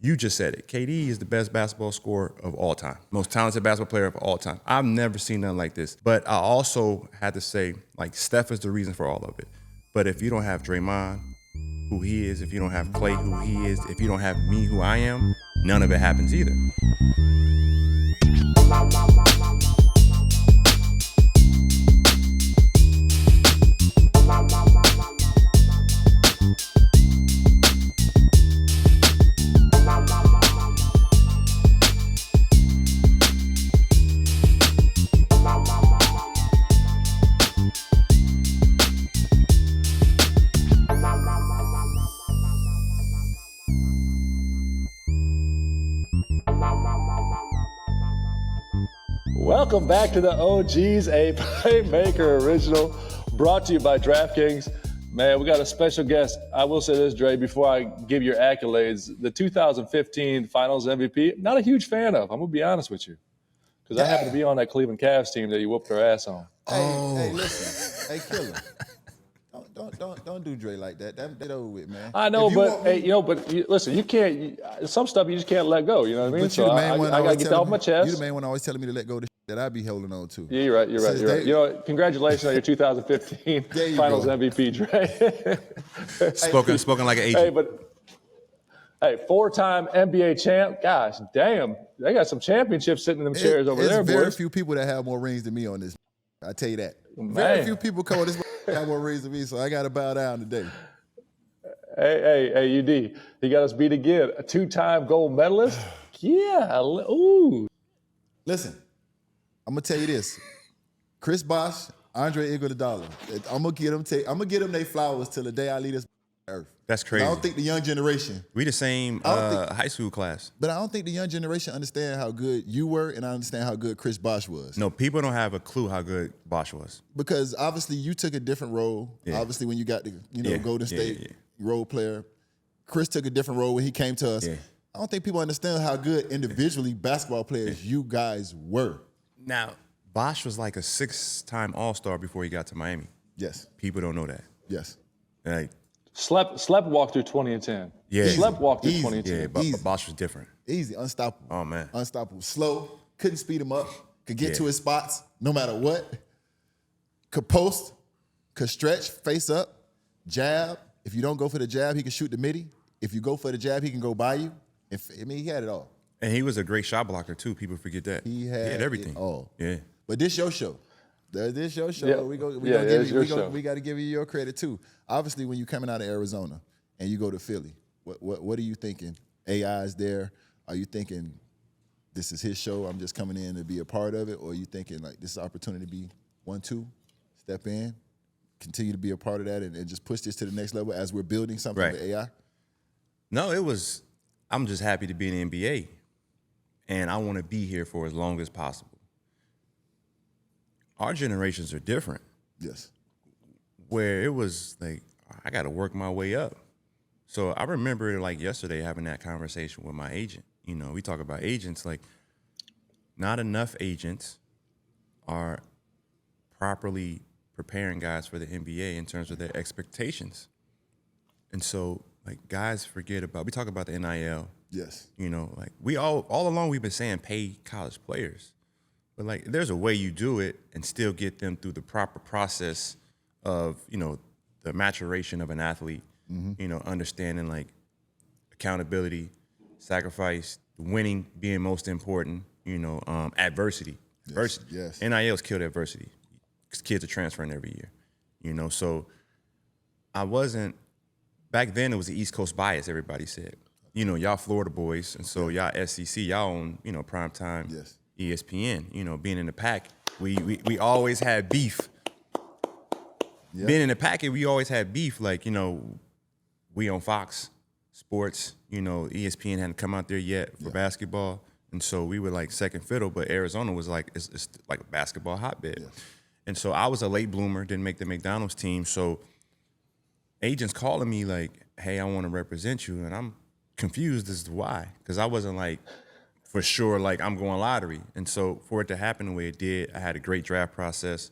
You just said it. KD is the best basketball scorer of all time. Most talented basketball player of all time. I've never seen nothing like this. But I also had to say, like, Steph is the reason for all of it. But if you don't have Draymond, who he is, if you don't have Klay, who he is, if you don't have me, who I am, none of it happens either. Welcome back to the OGs, a Playmaker original, brought to you by DraftKings. Man, we got a special guest. I will say this, Dre, before I give your accolades. The 2015 Finals MVP, not a huge fan of. I'm going to be honest with you. Because I happen to be on that Cleveland Cavs team that you whooped their ass on. Hey, listen. Hey, killer. Don't do Dre like that. That over with, man. I know, listen, you can't. Some stuff you just can't let go. You know what I mean? But so I gotta get that off my chest. You the main one always telling me to let go of the that I be holding on to. Yeah, you're right. You're right. You know, congratulations on your 2015 Finals MVP, Dre. Spoken like an agent. Hey, four-time NBA champ. Gosh, damn, they got some championships sitting in them chairs over there, boys. There's very few people that have more rings than me on this. I tell you that. Man. Very few people come on this have more rings than me, so I got to bow down today. Hey, UD, he got us beat again. A two-time gold medalist. Yeah. Ooh. Listen, I'm gonna tell you this: Chris Bosh, Andre Iguodala. I'm gonna get them their flowers till the day I leave this earth. That's crazy. I don't think the young generation. We the same high school class. But I don't think the young generation understand how good you were, and I understand how good Chris Bosh was. No, people don't have a clue how good Bosh was. Because obviously you took a different role. Yeah. Obviously when you got the Golden State role player, Chris took a different role when he came to us. Yeah. I don't think people understand how good individually basketball players you guys were. Now, Bosh was like a 6-time All-Star before he got to Miami. Yes. People don't know that. Yes. Like, Slept walked through 2010. Yeah. Slept walked through 2010. Yeah, but Bosh was different. Easy, unstoppable. Oh, man. Unstoppable. Slow, couldn't speed him up, could get to his spots no matter what. Could post, could stretch, face up, jab. If you don't go for the jab, he can shoot the midi. If you go for the jab, he can go by you. He had it all. And he was a great shot blocker, too. People forget that. He had everything. It all. Yeah. But this your show. This your show. Yeah. We got to give you your credit, too. Obviously, when you're coming out of Arizona and you go to Philly, what are you thinking? AI is there. Are you thinking this is his show, I'm just coming in to be a part of it? Or are you thinking, like, this is an opportunity to be 1-2, step in, continue to be a part of that and just push this to the next level as we're building something with AI? No, I'm just happy to be in the NBA. And I want to be here for as long as possible. Our generations are different. Yes. Where it was like, I got to work my way up. So I remember like yesterday having that conversation with my agent. You know, we talk about agents, like not enough agents are properly preparing guys for the NBA in terms of their expectations. And so like guys forget about, we talk about the NIL. Yes. You know, like we all along we've been saying pay college players. But like there's a way you do it and still get them through the proper process of, you know, the maturation of an athlete, you know, understanding like accountability, sacrifice, winning being most important, you know, adversity. Yes. NIL's killed adversity because kids are transferring every year, you know. So I wasn't, back then it was the East Coast bias, everybody said. You know, y'all Florida boys, and so y'all SEC, y'all own, you know, primetime ESPN. You know, being in the pack, we always had beef. Yep. Being in the pack, we always had beef. Like, you know, we on Fox Sports, you know, ESPN hadn't come out there yet for basketball. And so we were like second fiddle, but Arizona was like, it's like a basketball hotbed. Yes. And so I was a late bloomer, didn't make the McDonald's team. So agents calling me like, hey, I want to represent you. And I'm confused as to why, because I wasn't like for sure like I'm going lottery. And so for it to happen the way it did, I had a great draft process.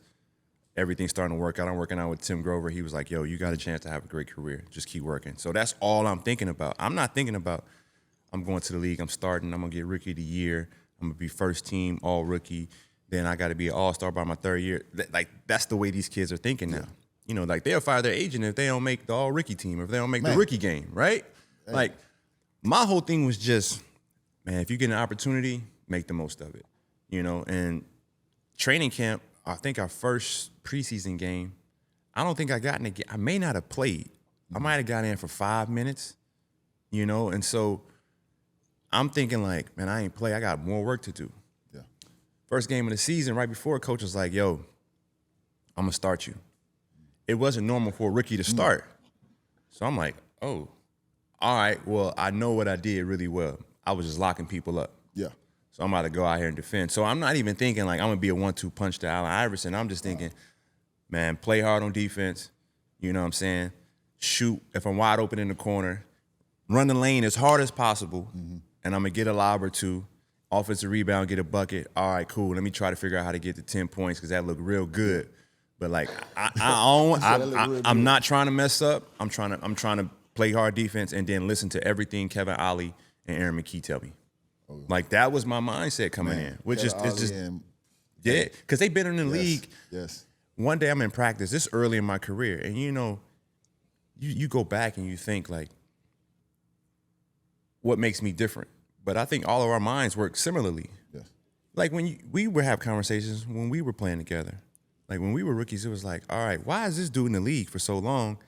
Everything's starting to work out. I'm working out with Tim Grover. He was like, yo, you got a chance to have a great career. Just keep working. So that's all I'm thinking about. I'm not thinking about, I'm going to the league. I'm starting. I'm gonna get rookie of the year. I'm gonna be first team all rookie. Then I got to be an all-star by my 3rd year. Like that's the way these kids are thinking now. You know, like they'll fire their agent if they don't make the all-rookie team, or if they don't make the rookie game, right? Hey. Like my whole thing was just, man, if you get an opportunity, make the most of it. You know, and training camp, I think our first preseason game, I don't think I got in the game. I may not have played. I might have got in for 5 minutes, you know, and so I'm thinking like, man, I ain't play. I got more work to do. Yeah. First game of the season, right before, coach was like, yo, I'm going to start you. It wasn't normal for a rookie to start. So I'm like, oh, all right, well, I know what I did really well. I was just locking people up. Yeah. So I'm about to go out here and defend. So I'm not even thinking like I'm going to be a 1-2 punch to Allen Iverson. I'm just thinking, man, play hard on defense. You know what I'm saying? Shoot if I'm wide open in the corner. Run the lane as hard as possible. And I'm going to get a lob or 2. Offensive rebound, get a bucket. All right, cool. Let me try to figure out how to get to 10 points because that looked real good. But like I'm not trying to mess up. I'm trying to play hard defense and then listen to everything Kevin Ollie and Aaron McKee tell me. Like that was my mindset coming in, which is it's just because they've been in the league. Yes. One day I'm in practice. This early in my career, and you know, you go back and you think like, what makes me different? But I think all of our minds work similarly. Yes. Like when we would have conversations when we were playing together. Like when we were rookies, it was like, all right, why is this dude in the league for so long,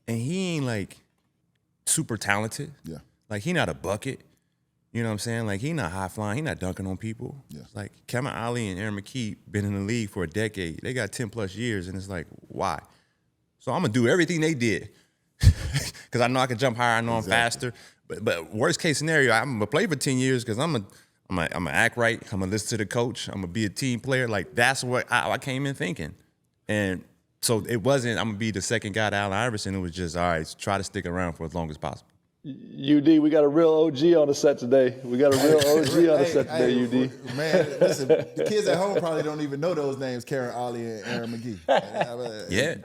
and he ain't like super talented? Yeah. Like he not a bucket. You know what I'm saying? Like, he not high flying. He not dunking on people. Yeah. Like, Kevin Ollie and Aaron McKee been in the league for a decade. They got 10-plus years, and it's like, why? So I'm going to do everything they did because I know I can jump higher. I know I'm faster. But worst case scenario, I'm going to play for 10 years because I'm going to act right. I'm going to listen to the coach. I'm going to be a team player. Like, that's what I came in thinking. And so it wasn't I'm going to be the second guy to Allen Iverson. It was just, all right, try to stick around for as long as possible. UD, we got a real OG on the set today. We got a real OG on the set today, UD. Man, listen, the kids at home probably don't even know those names, Karen Ollie and Aaron McGee. Yeah.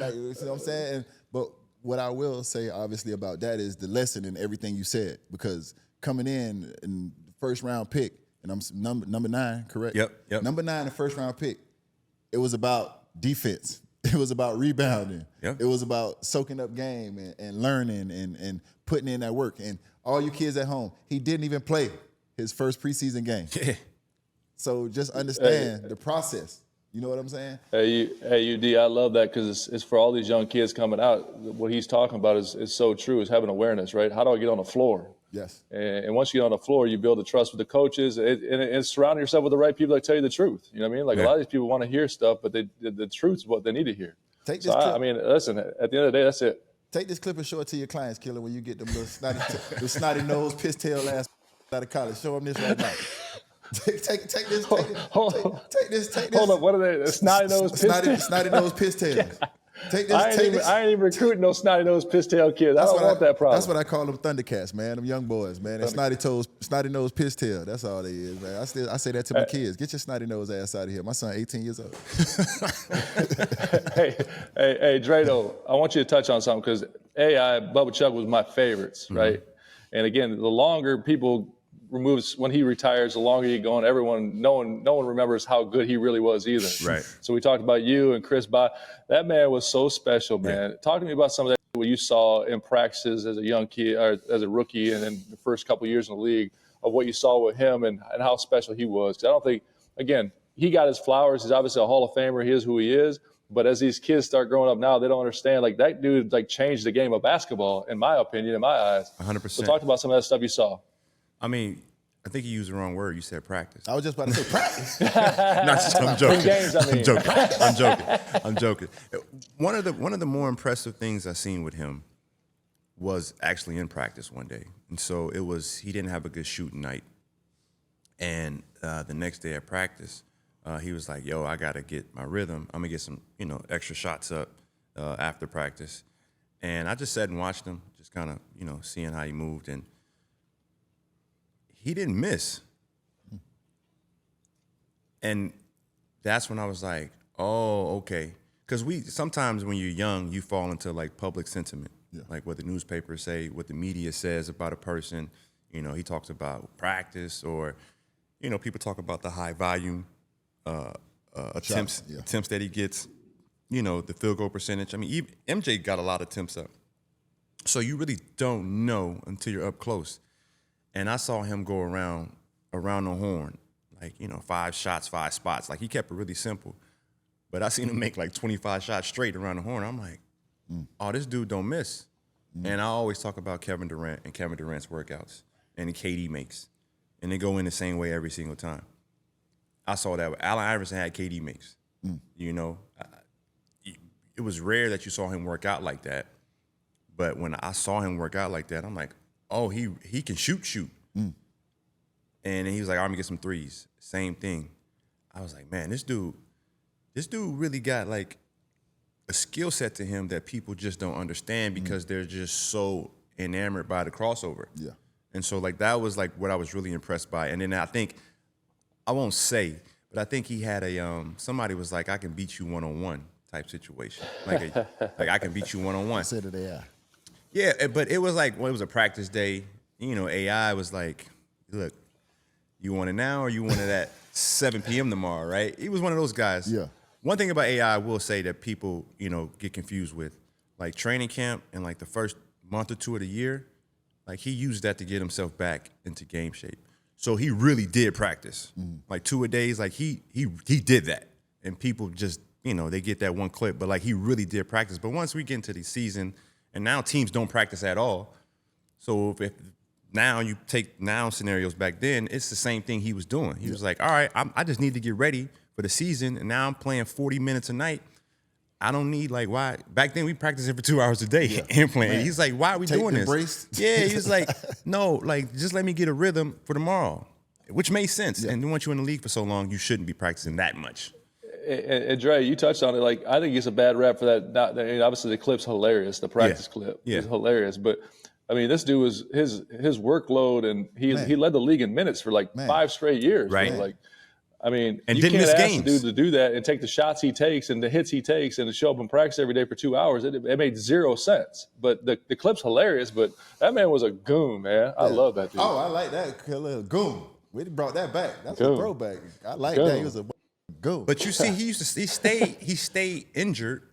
Like, you see what I'm saying? But what I will say, obviously, about that is the lesson in everything you said. Because coming in the first round pick, and I'm number 9, correct? Yep. Number 9, the first round pick, it was about defense. It was about rebounding. Yep. It was about soaking up game and learning and putting in that work. And all you kids at home, he didn't even play his first preseason game. Yeah. So just understand the process. You know what I'm saying? Hey, UD, I love that because it's for all these young kids coming out. What he's talking about is so true, is having awareness, right? How do I get on the floor? Yes. And once you get on the floor, you build a trust with the coaches and surround yourself with the right people that tell you the truth. You know what I mean? Like a lot of these people want to hear stuff, but the truth is what they need to hear. Take this clip. I mean, listen, at the end of the day, that's it. Take this clip and show it to your clients, Killer, when you get them little snotty nose, piss tail ass out of college. Show them this right now. Take this. Hold up, what are they? Snotty nose, piss tail? Snotty nose, piss tails. Take this. I ain't even recruiting no snotty nose, piss tail kids. I don't want that problem. That's what I call them Thundercats, man. Them young boys, man. And snotty nose, piss tail. That's all they is, man. I say that to my kids. Get your snotty nose ass out of here. My son, 18 years old. Hey, Drado, I want you to touch on something because Bubba Chuck was my favorites, right? And again, the longer people removes when he retires, the longer you go on, no one remembers how good he really was either. Right. So we talked about you and Chris That man was so special, man. Yeah. Talk to me about some of that what you saw in practices as a young kid or as a rookie and then the first couple of years in the league of what you saw with him and how special he was. 'Cause I don't think, again, he got his flowers. He's obviously a Hall of Famer. He is who he is. But as these kids start growing up now, they don't understand. Like, that dude, like, changed the game of basketball, in my opinion, in my eyes. 100%. So talk about some of that stuff you saw. I mean, I think you used the wrong word. You said practice. I was just about to say practice. I'm joking. Games, I mean. I'm joking. One of the more impressive things I seen with him was actually in practice one day. And so he didn't have a good shooting night. And the next day at practice, he was like, yo, I got to get my rhythm. I'm going to get some, extra shots up after practice. And I just sat and watched him, just kind of, seeing how he moved. And he didn't miss. And that's when I was like, oh, okay. Because sometimes when you're young, you fall into like public sentiment, like what the newspapers say, what the media says about a person. You know, he talks about practice, or, you know, people talk about the high volume attempts that he gets, you know, the field goal percentage. I mean, even MJ got a lot of attempts up. So you really don't know until you're up close. And I saw him go around the horn, like, you know, 5 shots, 5 spots. Like, he kept it really simple. But I seen him make like 25 shots straight around the horn. I'm like, oh, this dude don't miss. And I always talk about Kevin Durant and Kevin Durant's workouts and the KD makes. And they go in the same way every single time. I saw that. Allen Iverson had KD makes. You know, it was rare that you saw him work out like that. But when I saw him work out like that, I'm like, oh, he can shoot. And he was like, I'm gonna get some threes. Same thing. I was like, man, this dude really got like a skill set to him that people just don't understand because they're just so enamored by the crossover. Yeah. And so like that was like what I was really impressed by. And then I think, I won't say, but I think he had somebody was like, I can beat you one-on-one type situation. Like I can beat you one-on-one. Say that they are. Yeah, but it was like, well, it was a practice day. You know, AI was like, look, you want it now or you want it at 7 p.m. tomorrow, right? He was one of those guys. Yeah. One thing about AI I will say that people, you know, get confused with, like training camp and like the first month or two of the year, like he used that to get himself back into game shape. So he really did practice. Like 2-a-days, like he did that. And people just, you know, they get that one clip, but like he really did practice. But once we get into the season, and now teams don't practice at all. So if now you take now scenarios back then, it's the same thing he was doing. He was like, all right, I just need to get ready for the season, and now I'm playing 40 minutes a night. I don't need, like, why? Back then we practiced it for 2 hours a day and playing. Man. He's like, why are we doing this? Brace. Yeah, he was like, no, like, just let me get a rhythm for tomorrow, which made sense. Yeah. And once you're in the league for so long, you shouldn't be practicing that much. And Dre, you touched on it. Like, I think it's a bad rap for that. Obviously, the clip's hilarious. The practice clip is hilarious. But I mean, this dude was his workload, and he led the league in minutes for like 5 straight years. Right. Like, I mean, and you didn't can't miss ask games. the dude to do that and take the shots he takes and the hits he takes and to show up in practice every day for 2 hours. It made 0 sense. But the clip's hilarious. But that man was a goon, man. I love that dude. Oh, I like that. Goon. We brought that back. That's a throwback. I like that. He was a goon. But you see, he stayed injured,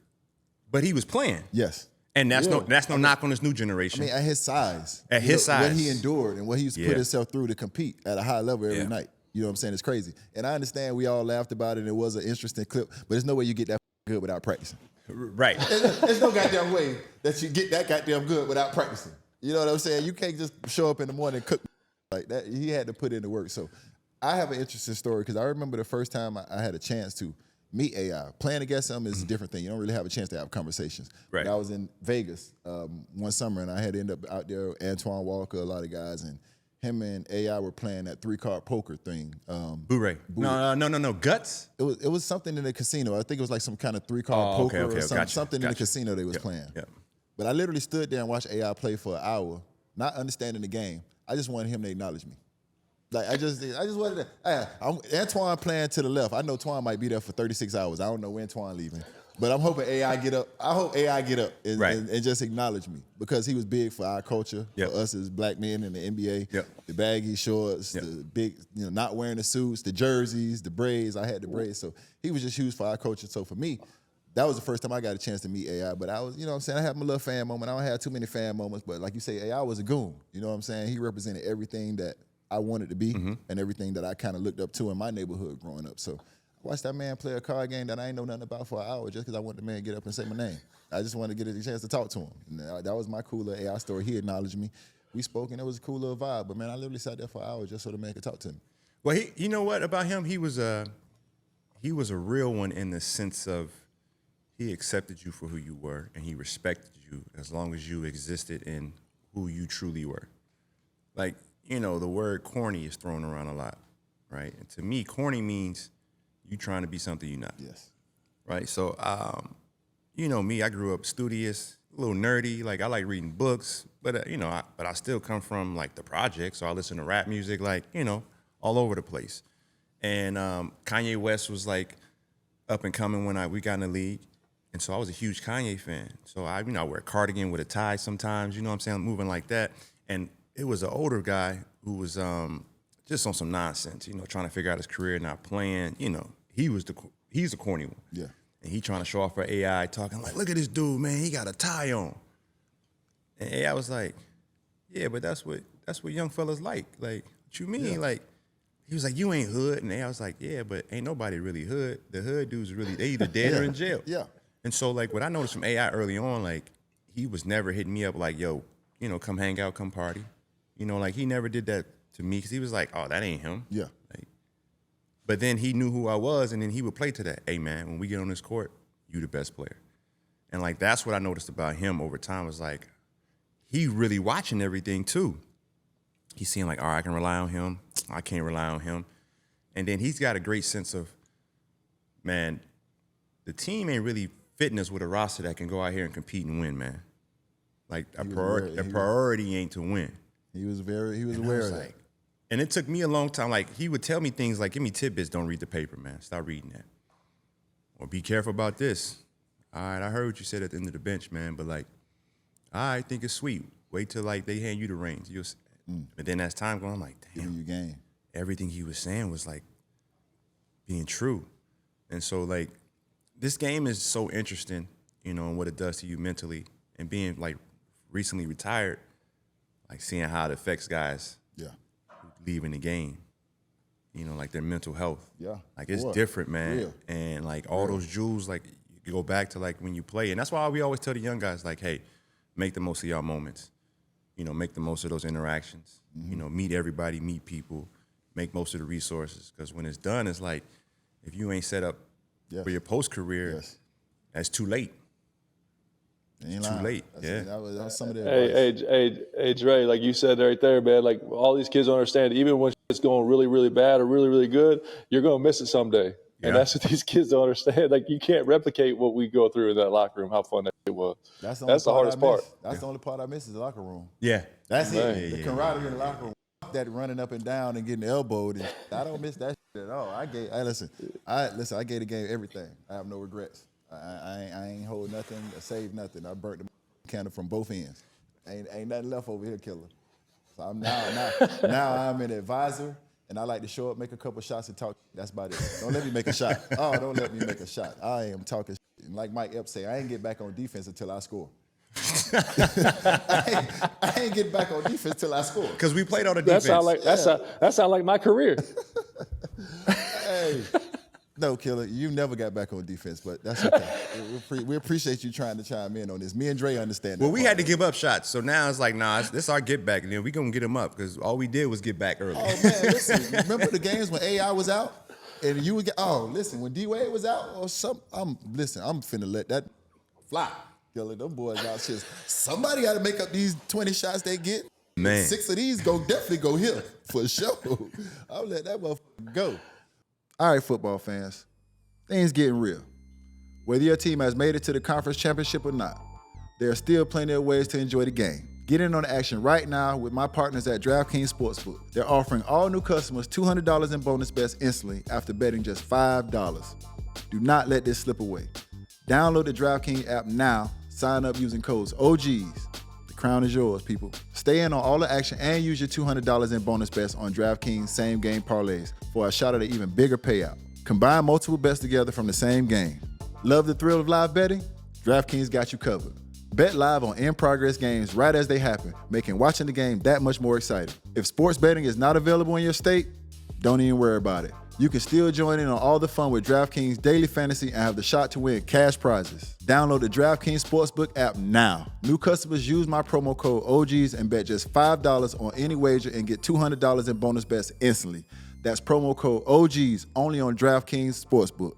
but he was playing. Yes. And that's no knock on this new generation. I mean, at his size. What he endured and what he used to put himself through to compete at a high level every night. You know what I'm saying? It's crazy. And I understand we all laughed about it and it was an interesting clip, but there's no way you get that good without practicing. Right. There's no goddamn way that you get that goddamn good without practicing. You know what I'm saying? You can't just show up in the morning and cook like that. He had to put in the work. So I have an interesting story because I remember the first time I had a chance to meet AI. Playing against him is a different thing. You don't really have a chance to have conversations. Right. But I was in Vegas one summer, and I had to end up out there with Antoine Walker, a lot of guys, and him and AI were playing that 3-card poker thing. Boo-ray. No. Guts? It was something in the casino. I think it was like some kind of 3-card poker or something in the casino they was playing. Yep. But I literally stood there and watched AI play for an hour, not understanding the game. I just wanted him to acknowledge me. Like I just wanted to. Antoine playing to the left. I know Twan might be there for 36 hours. I don't know when Twan leaving, but I'm hoping AI get up. I hope AI get up and just acknowledge me because he was big for our culture, for us as black men in the NBA. The baggy shorts, the big, not wearing the suits, the jerseys, the braids. I had the braids, so he was just huge for our culture. So for me, that was the first time I got a chance to meet AI. But I was, you know what I'm saying, I had my little fan moment. I don't have too many fan moments, but like you say, AI was a goon. You know what I'm saying? He represented everything that I wanted to be and everything that I kind of looked up to in my neighborhood growing up. So I watched that man play a card game that I ain't know nothing about for an hour just because I wanted the man to get up and say my name. I just wanted to get a chance to talk to him. And that was my cool little AI story. He acknowledged me. We spoke, and it was a cool little vibe. But, man, I literally sat there for hours just so the man could talk to me. Well, you know what about him? He was a real one in the sense of he accepted you for who you were, and he respected you as long as you existed in who you truly were. Like, the word corny is thrown around a lot, right? And to me, corny means you trying to be something you're not. Yes. Right? So, me, I grew up studious, a little nerdy. Like, I like reading books, but, I still come from, like, the project, so I listen to rap music, like, all over the place. And Kanye West was, like, up and coming when we got in the league. And so I was a huge Kanye fan. So I wear a cardigan with a tie sometimes, you know what I'm saying, moving like that. And it was an older guy who was just on some nonsense, trying to figure out his career, not playing. He's the corny one. Yeah. And he trying to show off for AI, talking like, look at this dude, man, he got a tie on. And AI was like, yeah, but that's what young fellas like. Like, what you mean? Yeah. Like, he was like, you ain't hood. And AI was like, yeah, but ain't nobody really hood. The hood dudes really, they either dead or in jail. Yeah. And so, like, what I noticed from AI early on, like, he was never hitting me up like, yo, come hang out, come party. Like, he never did that to me because he was like, oh, that ain't him. Yeah. Like, but then he knew who I was, and then he would play to that. Hey, man, when we get on this court, you the best player. And, like, that's what I noticed about him over time was, like, he really watching everything, too. He's seeing, like, all right, I can rely on him. I can't rely on him. And then he's got a great sense of, man, the team ain't really fitting us with a roster that can go out here and compete and win, man. Like, a priority ain't to win. He was aware of that. And it took me a long time. Like, he would tell me things like, give me tidbits, don't read the paper, man. Stop reading that. Or be careful about this. All right, I heard what you said at the end of the bench, man, but, like, I think it's sweet. Wait till, like, they hand you the reins. But then as time going, I'm like, damn. You game. Everything he was saying was, like, being true. And so, like, this game is so interesting, and what it does to you mentally. And being, like, recently retired, like, seeing how it affects guys leaving the game, like their mental health. Yeah. Like, it's different, man. Real. And, like, all those jewels, like, you go back to, like, when you play. And that's why we always tell the young guys, like, hey, make the most of y'all moments. Make the most of those interactions. Meet everybody, meet people, make most of the resources. Because when it's done, it's like, if you ain't set up for your post-career, that's too late. Ain't too lying. late. That was some of the Hey, Dre, like you said right there, man, like all these kids don't understand, even when it's going really, really bad or really, really good, you're going to miss it someday. Yeah. And that's what these kids don't understand. Like, you can't replicate what we go through in that locker room, how fun that it was. That's the hardest part. That's the only part I miss is the locker room. Yeah. That's it. The camaraderie in the locker room. That running up and down and getting elbowed. And I don't miss that shit at all. I gave the game everything. I have no regrets. I ain't hold nothing, I saved nothing. I burnt the candle from both ends. Ain't nothing left over here, killer. So I'm now I'm an advisor, and I like to show up, make a couple shots, and talk. That's about it. Don't let me make a shot. Oh, don't let me make a shot. I am talking shit. And like Mike Epps say, I ain't get back on defense until I score. I ain't get back on defense till I score. Because we played on the defense. That sound like my career. Hey. No, Killer, you never got back on defense, but that's okay. We appreciate you trying to chime in on this. Me and Dre understand that. Well, we had to give up shots, so now it's like, nah, this is our get back, and then we gonna get them up because all we did was get back early. Oh man, listen, remember the games when AI was out, and you would get? Oh, listen, when D-Wade was out, or I'm finna let that fly. Killer, them boys out shit. Somebody got to make up these 20 shots they get. Man, 6 of these definitely go here for sure. I'll let that motherfucker go. All right, football fans, things getting real. Whether your team has made it to the conference championship or not, there are still plenty of ways to enjoy the game. Get in on the action right now with my partners at DraftKings Sportsbook. They're offering all new customers $200 in bonus bets instantly after betting just $5. Do not let this slip away. Download the DraftKings app now. Sign up using codes OGs. The crown is yours, people. Stay in on all the action and use your $200 in bonus bets on DraftKings same game parlays for a shot at an even bigger payout. Combine multiple bets together from the same game. Love the thrill of live betting? DraftKings got you covered. Bet live on in-progress games right as they happen, making watching the game that much more exciting. If sports betting is not available in your state, don't even worry about it. You can still join in on all the fun with DraftKings Daily Fantasy and have the shot to win cash prizes. Download the DraftKings Sportsbook app now. New customers use my promo code OGs and bet just $5 on any wager and get $200 in bonus bets instantly. That's promo code OGs only on DraftKings Sportsbook.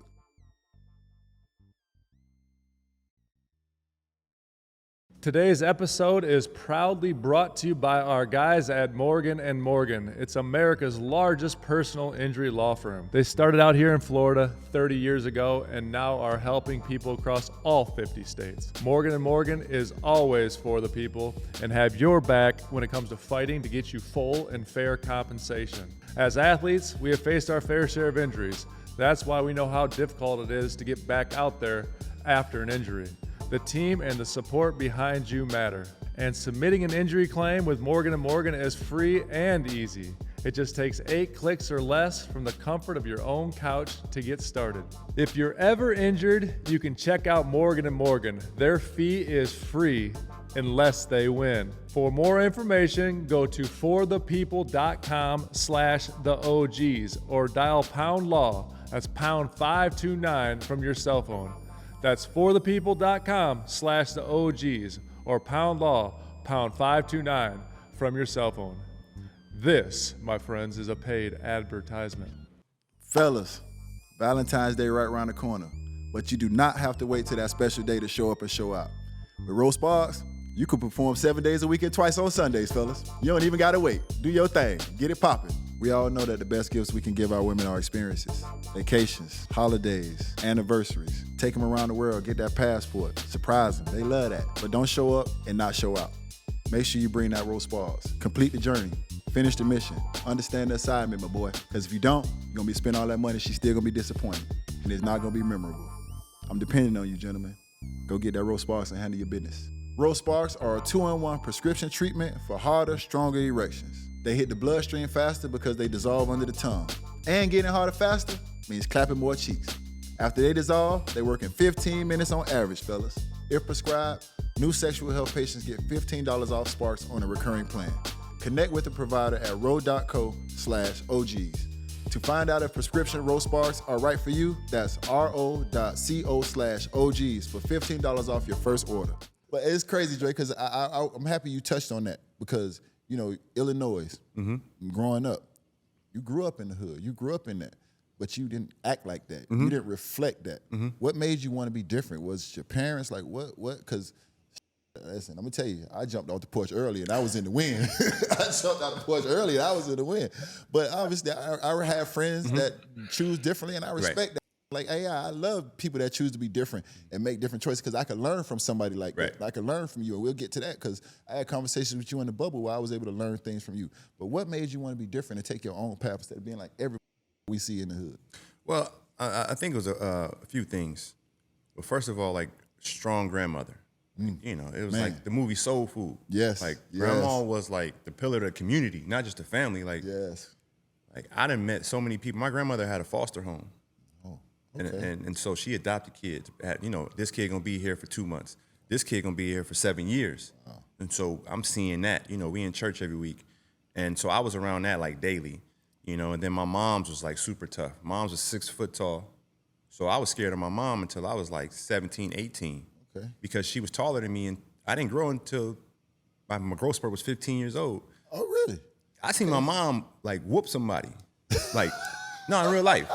Today's episode is proudly brought to you by our guys at Morgan & Morgan. It's America's largest personal injury law firm. They started out here in Florida 30 years ago and now are helping people across all 50 states. Morgan & Morgan is always for the people and have your back when it comes to fighting to get you full and fair compensation. As athletes, we have faced our fair share of injuries. That's why we know how difficult it is to get back out there after an injury. The team and the support behind you matter. And submitting an injury claim with Morgan & Morgan is free and easy. It just takes 8 clicks or less from the comfort of your own couch to get started. If you're ever injured, you can check out Morgan & Morgan. Their fee is free unless they win. For more information, go to forthepeople.com/theOGs or dial pound law. That's pound 529 from your cell phone. That's forthepeople.com/theOGs or pound law, pound 529 from your cell phone. This, my friends, is a paid advertisement. Fellas, Valentine's Day right around the corner, but you do not have to wait till that special day to show up and show out. With Roast Sparks, you can perform 7 days a week and twice on Sundays, fellas. You don't even gotta wait. Do your thing. Get it popping. We all know that the best gifts we can give our women are experiences, vacations, holidays, anniversaries. Take them around the world, get that passport, surprise them. They love that. But don't show up and not show out. Make sure you bring that Roast Sparks. Complete the journey. Finish the mission. Understand the assignment, my boy. Because if you don't, you're going to be spending all that money. She's still going to be disappointed. And it's not going to be memorable. I'm depending on you, gentlemen. Go get that Roast Sparks and handle your business. Roast Sparks are a 2-in-1 prescription treatment for harder, stronger erections. They hit the bloodstream faster because they dissolve under the tongue. And getting harder faster means clapping more cheeks. After they dissolve, they work in 15 minutes on average, fellas. If prescribed, new sexual health patients get $15 off Sparks on a recurring plan. Connect with the provider at ro.co/OGs. To find out if prescription Roast Sparks are right for you, that's ro.co/OGs for $15 off your first order. But it's crazy, Dre, because I'm happy you touched on that because, you know, Illinois, growing up, you grew up in the hood. You grew up in that, but you didn't act like that. You didn't reflect that. What made you want to be different? Was it your parents? Like, what? Because, listen, I'm going to tell you, I jumped off the porch early and I was in the wind. I jumped out the porch early and I was in the wind. But obviously, I have friends that choose differently and I respect that. Like, hey, I love people that choose to be different and make different choices because I can learn from somebody like that. I can learn from you, and we'll get to that because I had conversations with you in the bubble where I was able to learn things from you. But what made you want to be different and take your own path instead of being like everybody we see in the hood? Well, I think it was a few things. But first of all, like, strong grandmother. You know, it was like the movie Soul Food. Yes. Like, grandma was like the pillar of the community, not just the family. Like, like I done met so many people. My grandmother had a foster home. Okay. And so she adopted kids. You know, this kid gonna be here for 2 months. This kid gonna be here for 7 years. Wow. And so I'm seeing that. You know, we in church every week. And so I was around that like daily, you know, and then my mom's was like super tough. Mom's was 6 foot tall. So I was scared of my mom until I was like 17, 18. Okay. Because she was taller than me and I didn't grow until my growth spurt was 15 years old. Oh, really? I seen my mom like whoop somebody. Like, no, in real life.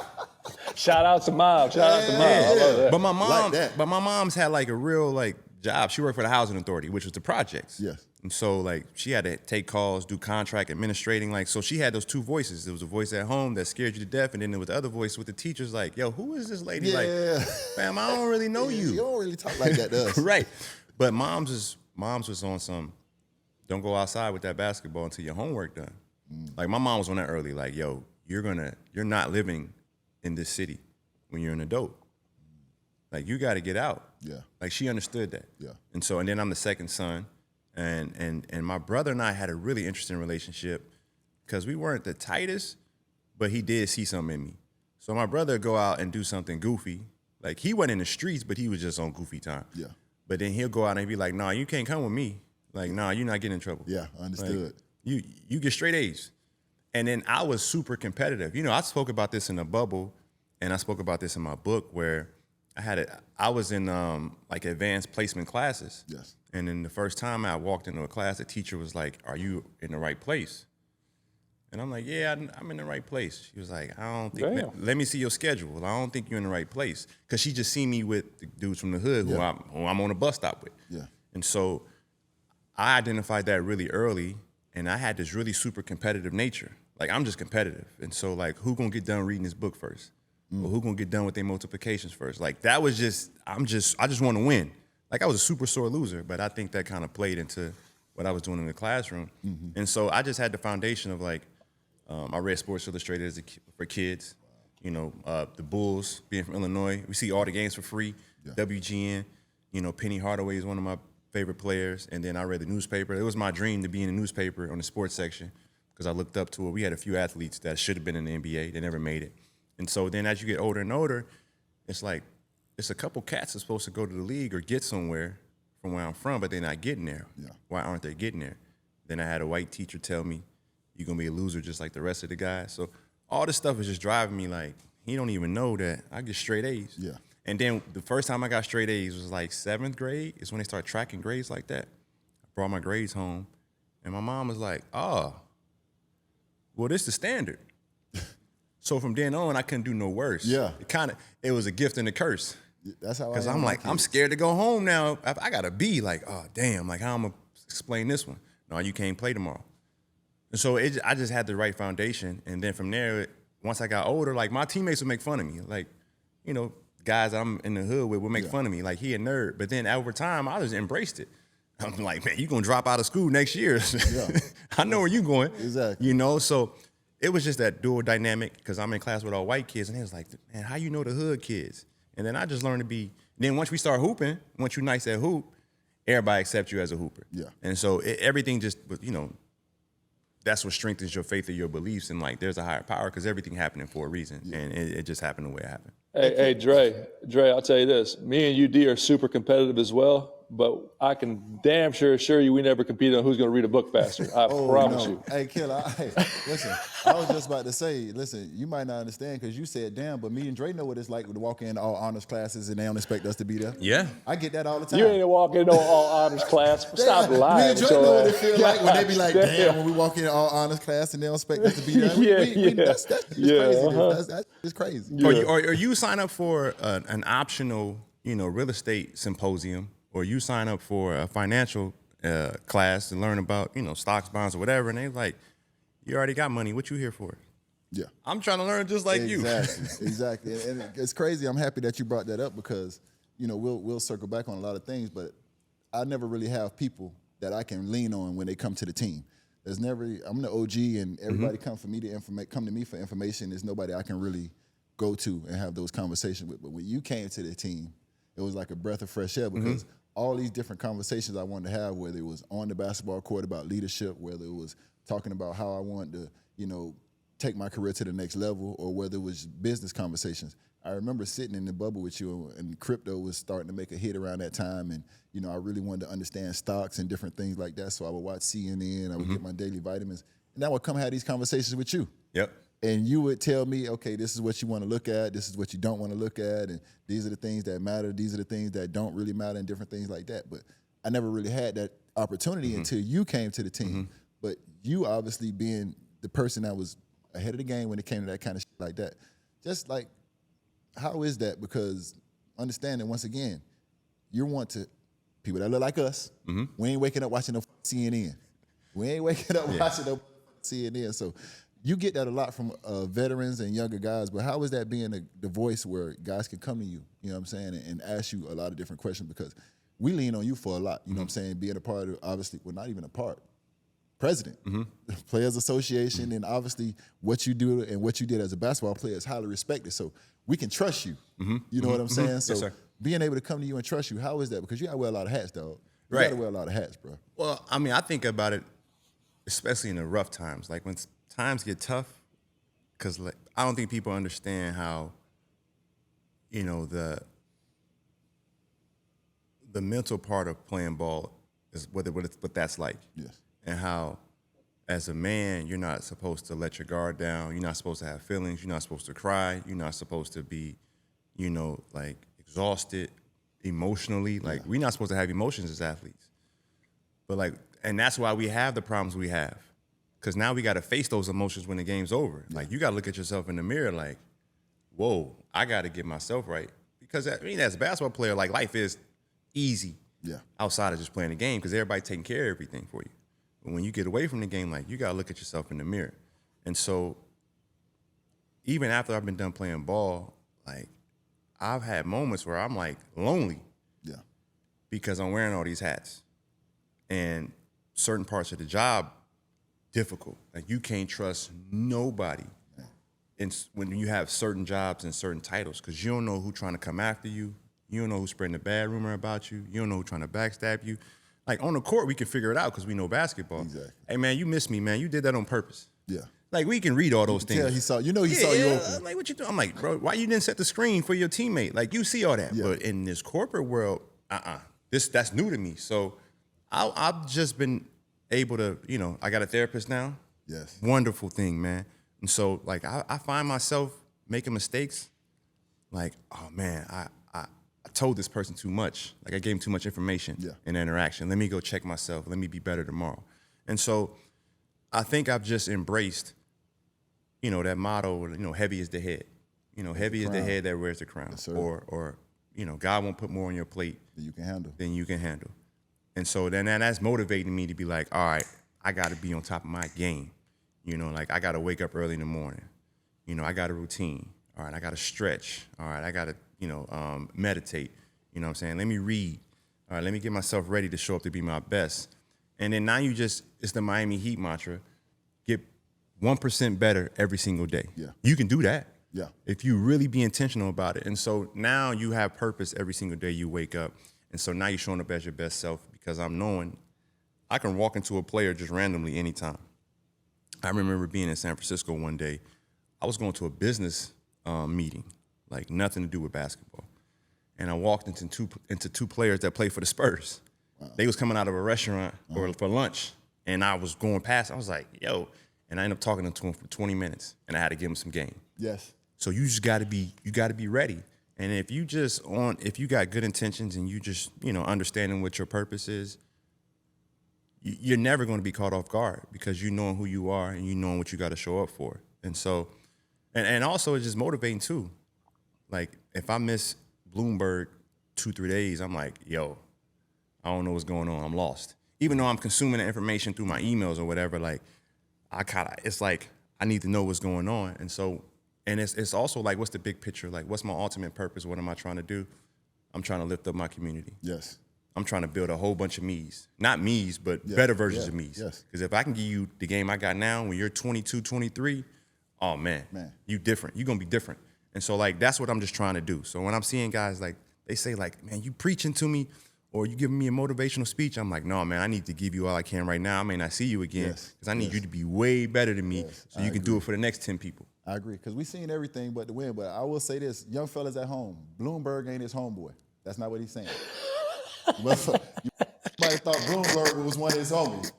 Shout out to Mom. Shout out to Mom. I love that. But my mom, Like that. but my mom's had like a real like job. She worked for the housing authority, which was the projects. Yes. And so like she had to take calls, do contract administrating. Like, so she had those two voices. There was a voice at home that scared you to death, and then there was the other voice with the teachers like, yo, who is this lady? Like, fam, I don't really know you. You don't really talk like that to us. Right. But mom's was on some, don't go outside with that basketball until your homework done. Like, my mom was on that early, like, yo, you're not living in this city when you're an adult. Like, you got to get out. Yeah. Like, she understood that. Yeah. And so, and then I'm the second son, and my brother and I had a really interesting relationship because we weren't the tightest, but he did see something in me. So my brother would go out and do something goofy. Like, he wasn't in the streets, but he was just on goofy time. Yeah. But then he'll go out and be like, nah, you can't come with me. Like, nah, you're not getting in trouble. Yeah, understood. Like, you get straight A's. And then I was super competitive. You know, I spoke about this in the bubble, and I spoke about this in my book where I was in like advanced placement classes. Yes. And then the first time I walked into a class, the teacher was like, are you in the right place? And I'm like, yeah, I'm in the right place. She was like, I don't think, let me see your schedule. I don't think you're in the right place. Because she just seen me with the dudes from the hood who I'm on a bus stop with. Yeah. And so I identified that really early, and I had this really super competitive nature. Like, I'm just competitive. And so, like, who gonna get done reading this book first? Or who gonna get done with their multiplications first? Like, that was just, I just want to win. Like, I was a super sore loser, but I think that kind of played into what I was doing in the classroom. And so I just had the foundation of, like, I read Sports Illustrated for kids. You know, the Bulls, being from Illinois, we see all the games for free. WGN, you know, Penny Hardaway is one of my favorite players, and then I read the newspaper. It was my dream to be in the newspaper on the sports section because I looked up to it. We had a few athletes that should have been in the NBA. They never made it. And so then as you get older and older, it's like it's a couple cats that's supposed to go to the league or get somewhere from where I'm from, but they're not getting there. Yeah. Why aren't they getting there? Then I had a white teacher tell me, you're going to be a loser just like the rest of the guys. So all this stuff is just driving me like, he don't even know that I get straight A's. Yeah. And then the first time I got straight A's was like 7th grade. Is when they start tracking grades like that. I brought my grades home, and my mom was like, oh, well, this is the standard. So from then on, I couldn't do no worse. Yeah. It was a gift and a curse. That's how. Because I'm like, I'm scared to go home now. I got to be like, oh, damn, like how I'm going to explain this one? No, you can't play tomorrow. And so I just had the right foundation. And then from there, once I got older, like my teammates would make fun of me. Like, you know, guys I'm in the hood with would make fun of me. Like, he a nerd. But then over time, I just embraced it. I'm like, man, you going to drop out of school next year. Yeah. I know where you going. Exactly. You know, so it was just that dual dynamic because I'm in class with all white kids. And they was like, man, how you know the hood kids? And then I just learned to be, then once we start hooping, once you're nice at hoop, everybody accepts you as a hooper. Yeah. And so everything just, you know, that's what strengthens your faith or your beliefs. And like, there's a higher power because everything happening for a reason. Yeah. And it just happened the way it happened. Hey, Dre, I'll tell you this. Me and UD are super competitive as well, but I can damn sure assure you we never competed on who's going to read a book faster. I promise you. Hey, Killer, listen, I was just about to say, listen, you might not understand because you said damn, but me and Dre know what it's like to walk in all honors classes and they don't expect us to be there. Yeah. I get that all the time. You ain't walking in all honors class. Stop lying. Me and Dre know what it feel like when they be like, damn, when we walk in all honors class and they don't expect us to be there. That's just crazy. That's just crazy. Yeah. Or you sign up for an optional, you know, real estate symposium, or you sign up for a financial class to learn about, you know, stocks, bonds, or whatever, and they like, you already got money. What you here for? Yeah. I'm trying to learn just like you. Exactly. And it's crazy. I'm happy that you brought that up because, you know, we'll circle back on a lot of things, but I never really have people that I can lean on when they come to the team. I'm the OG, and everybody come to me for information. There's nobody I can really go to and have those conversations with. But when you came to the team, it was like a breath of fresh air because all these different conversations I wanted to have, whether it was on the basketball court about leadership, whether it was talking about how I wanted to, you know, take my career to the next level, or whether it was business conversations. I remember sitting in the bubble with you, and crypto was starting to make a hit around that time, and you know I really wanted to understand stocks and different things like that. So I would watch CNN, I would get my daily vitamins, and I would come have these conversations with you. Yep. And you would tell me, okay, this is what you want to look at, this is what you don't want to look at, and these are the things that matter, these are the things that don't really matter, and different things like that. But I never really had that opportunity until you came to the team. But you obviously being the person that was ahead of the game when it came to that kind of shit like that. Just like, how is that? Because understanding, once again, you want to, people that look like us, we ain't waking up watching no CNN. We ain't waking up watching no CNN. So you get that a lot from veterans and younger guys, but how is that being the voice where guys can come to you, you know what I'm saying, and ask you a lot of different questions? Because we lean on you for a lot, you know what I'm saying, being a part of, obviously, well, not even a part, president, Players Association, and obviously what you do and what you did as a basketball player is highly respected. So we can trust you, you know what I'm saying? So yes, being able to come to you and trust you, how is that? Because you got to wear a lot of hats, dog. You Right. got to wear a lot of hats, bro. Well, I mean, I think about it, especially in the rough times, like when times get tough, because like, I don't think people understand how, you know, the mental part of playing ball is what that's like. Yes. And how, as a man, you're not supposed to let your guard down. You're not supposed to have feelings. You're not supposed to cry. You're not supposed to be, you know, like exhausted emotionally. Like, we're not supposed to have emotions as athletes. But like, and that's why we have the problems we have. Because now we got to face those emotions when the game's over. Like, you got to look at yourself in the mirror like, whoa, I got to get myself right. Because, I mean, as a basketball player, like, life is easy outside of just playing the game because everybody's taking care of everything for you. But when you get away from the game, like, you got to look at yourself in the mirror. And so even after I've been done playing ball, like, I've had moments where I'm, like, lonely because I'm wearing all these hats. And certain parts of the job, difficult. Like, you can't trust nobody when you have certain jobs and certain titles because you don't know who's trying to come after you. You don't know who's spreading a bad rumor about you. You don't know who's trying to backstab you. Like on the court, we can figure it out because we know basketball. Exactly. Hey man, you missed me, man. You did that on purpose. Yeah. Like we can read all those things. Yeah, he saw you open. I'm like, what you doing? I'm like, bro, why you didn't set the screen for your teammate? Like you see all that. Yeah. But in this corporate world, that's new to me. So I've just been able to, I got a therapist now. Yes. Wonderful thing, man. And so like I find myself making mistakes. Like, oh man, I told this person too much. Like I gave him too much information in the interaction. Let me go check myself. Let me be better tomorrow. And so I think I've just embraced, that motto, heavy is the head. Heavy is the head that wears the crown. Yes, sir. Or God won't put more on your plate That you can handle. And so then that's motivating me to be like, all right, I got to be on top of my game. Like I got to wake up early in the morning. I got a routine. All right, I got to stretch. All right, I got to, meditate. You know what I'm saying? Let me read. All right, let me get myself ready to show up to be my best. And then now it's the Miami Heat mantra, get 1% better every single day. Yeah. You can do that. Yeah. If you really be intentional about it. And so now you have purpose every single day you wake up. And so now you're showing up as your best self because I'm knowing I can walk into a player just randomly anytime. I remember being in San Francisco one day. I was going to a business meeting, like nothing to do with basketball. And I walked into two players that play for the Spurs. Wow. They was coming out of a restaurant for lunch, and I was going past. I was like, yo. And I ended up talking to him for 20 minutes, and I had to give him some game. Yes. So you just got to be ready. And if you got good intentions and you just, understanding what your purpose is, you're never going to be caught off guard because you know who you are and you know what you got to show up for. And so, and also it's just motivating too. Like if I miss Bloomberg 2-3 days, I'm like, yo, I don't know what's going on. I'm lost. Even though I'm consuming the information through my emails or whatever, like it's like I need to know what's going on. And so, and it's also like, what's the big picture? Like, what's my ultimate purpose? What am I trying to do? I'm trying to lift up my community. Yes. I'm trying to build a whole bunch of me's. Not me's, but better versions of me's. Yes. Because if I can give you the game I got now when you're 22, 23, oh man, you different. You're going to be different. And so like, that's what I'm just trying to do. So when I'm seeing guys like, they say like, man, you preaching to me or you giving me a motivational speech, I'm like, no, man, I need to give you all I can right now. I may not see you again because I need you to be way better than me so you can do it for the next 10 people. I agree because we've seen everything but the win. But I will say this, young fellas at home, Bloomberg ain't his homeboy. That's not what he's saying. You might have thought Bloomberg was one of his homies.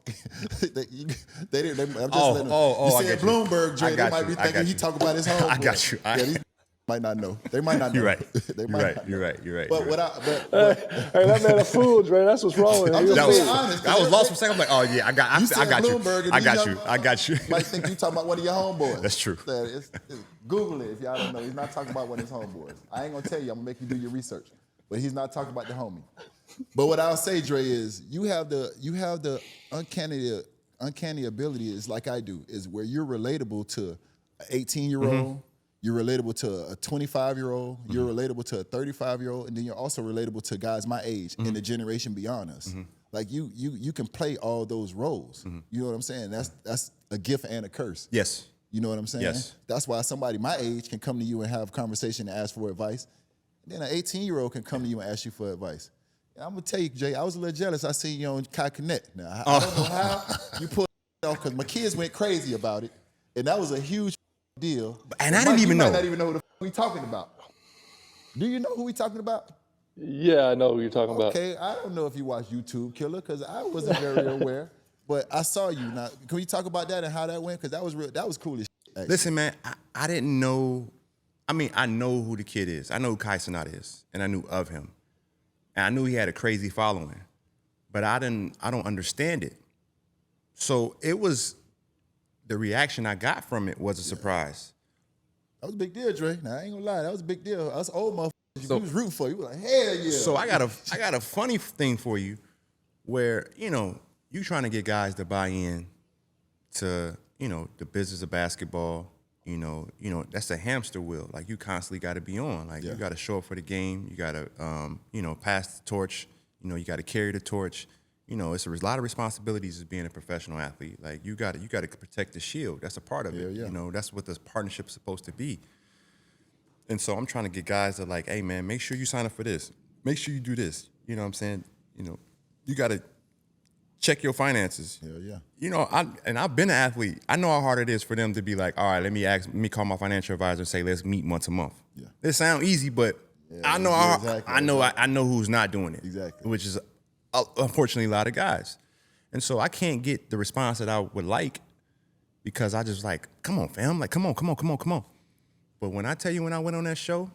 they didn't. I'm just letting them. You said Bloomberg, Dre. They might be thinking he talk about his homeboy. I got you. These might not know. They might not know. You're right. You're right. But hey, that man a fool, Dre. That's what's wrong with him. I'm just being honest. I was lost for a second. I'm like, oh yeah, I got you. I got you. Might think you talking about one of your homeboys. That's true. Google it if y'all don't know. He's not talking about one of his homeboys. I ain't gonna tell you. I'm gonna make you do your research. But he's not talking about the homie. But what I'll say, Dre, is you have the uncanny ability is like I do, is where you're relatable to an 18-year-old, you're relatable to a 25-year-old, you're relatable to a 35-year-old, and then you're also relatable to guys my age and the generation beyond us. Like you can play all those roles. You know what I'm saying? That's a gift and a curse. Yes. You know what I'm saying? Yes. That's why somebody my age can come to you and have a conversation and ask for advice. Then an 18-year-old can come to you and ask you for advice. And I'm gonna tell you, Jay, I was a little jealous. I seen you on Kai Cenat. Now I don't know how you pulled it off because my kids went crazy about it, and that was a huge deal. And I didn't even know. You might not even know who the f we talking about. Do you know who we talking about? Yeah, I know who you're talking about. Okay, I don't know if you watch YouTube, Killer, because I wasn't very aware. But I saw you. Now, can we talk about that and how that went? Because that was real. That was cool as shit. Listen, man, I didn't know. I mean, I know who the kid is. I know who Kai Cenat is, and I knew of him. And I knew he had a crazy following, but I don't understand it. So it was, the reaction I got from it was a surprise. That was a big deal, Dre. Now, I ain't gonna lie, that was a big deal. Us old motherfuckers, we was rooting for you. We were like, hell yeah. So I got a funny thing for you where, you trying to get guys to buy in to, the business of basketball. That's a hamster wheel. Like you constantly got to be on. Like you got to show up for the game. You got to, pass the torch. You got to carry the torch. It's a lot of responsibilities as being a professional athlete. Like you got to protect the shield. That's a part of it. Yeah. That's what this partnership's supposed to be. And so I'm trying to get guys that like, hey man, make sure you sign up for this. Make sure you do this. You know what I'm saying? You got to check your finances. Hell yeah. You know, I've been an athlete. I know how hard it is for them to be like, all right, let me call my financial advisor and say, let's meet once a month. Yeah. It sounds easy, but I know I know who's not doing it. Exactly. Which is unfortunately a lot of guys. And so I can't get the response that I would like because I just like, come on, fam. Like, come on. But when I tell you when I went on that show,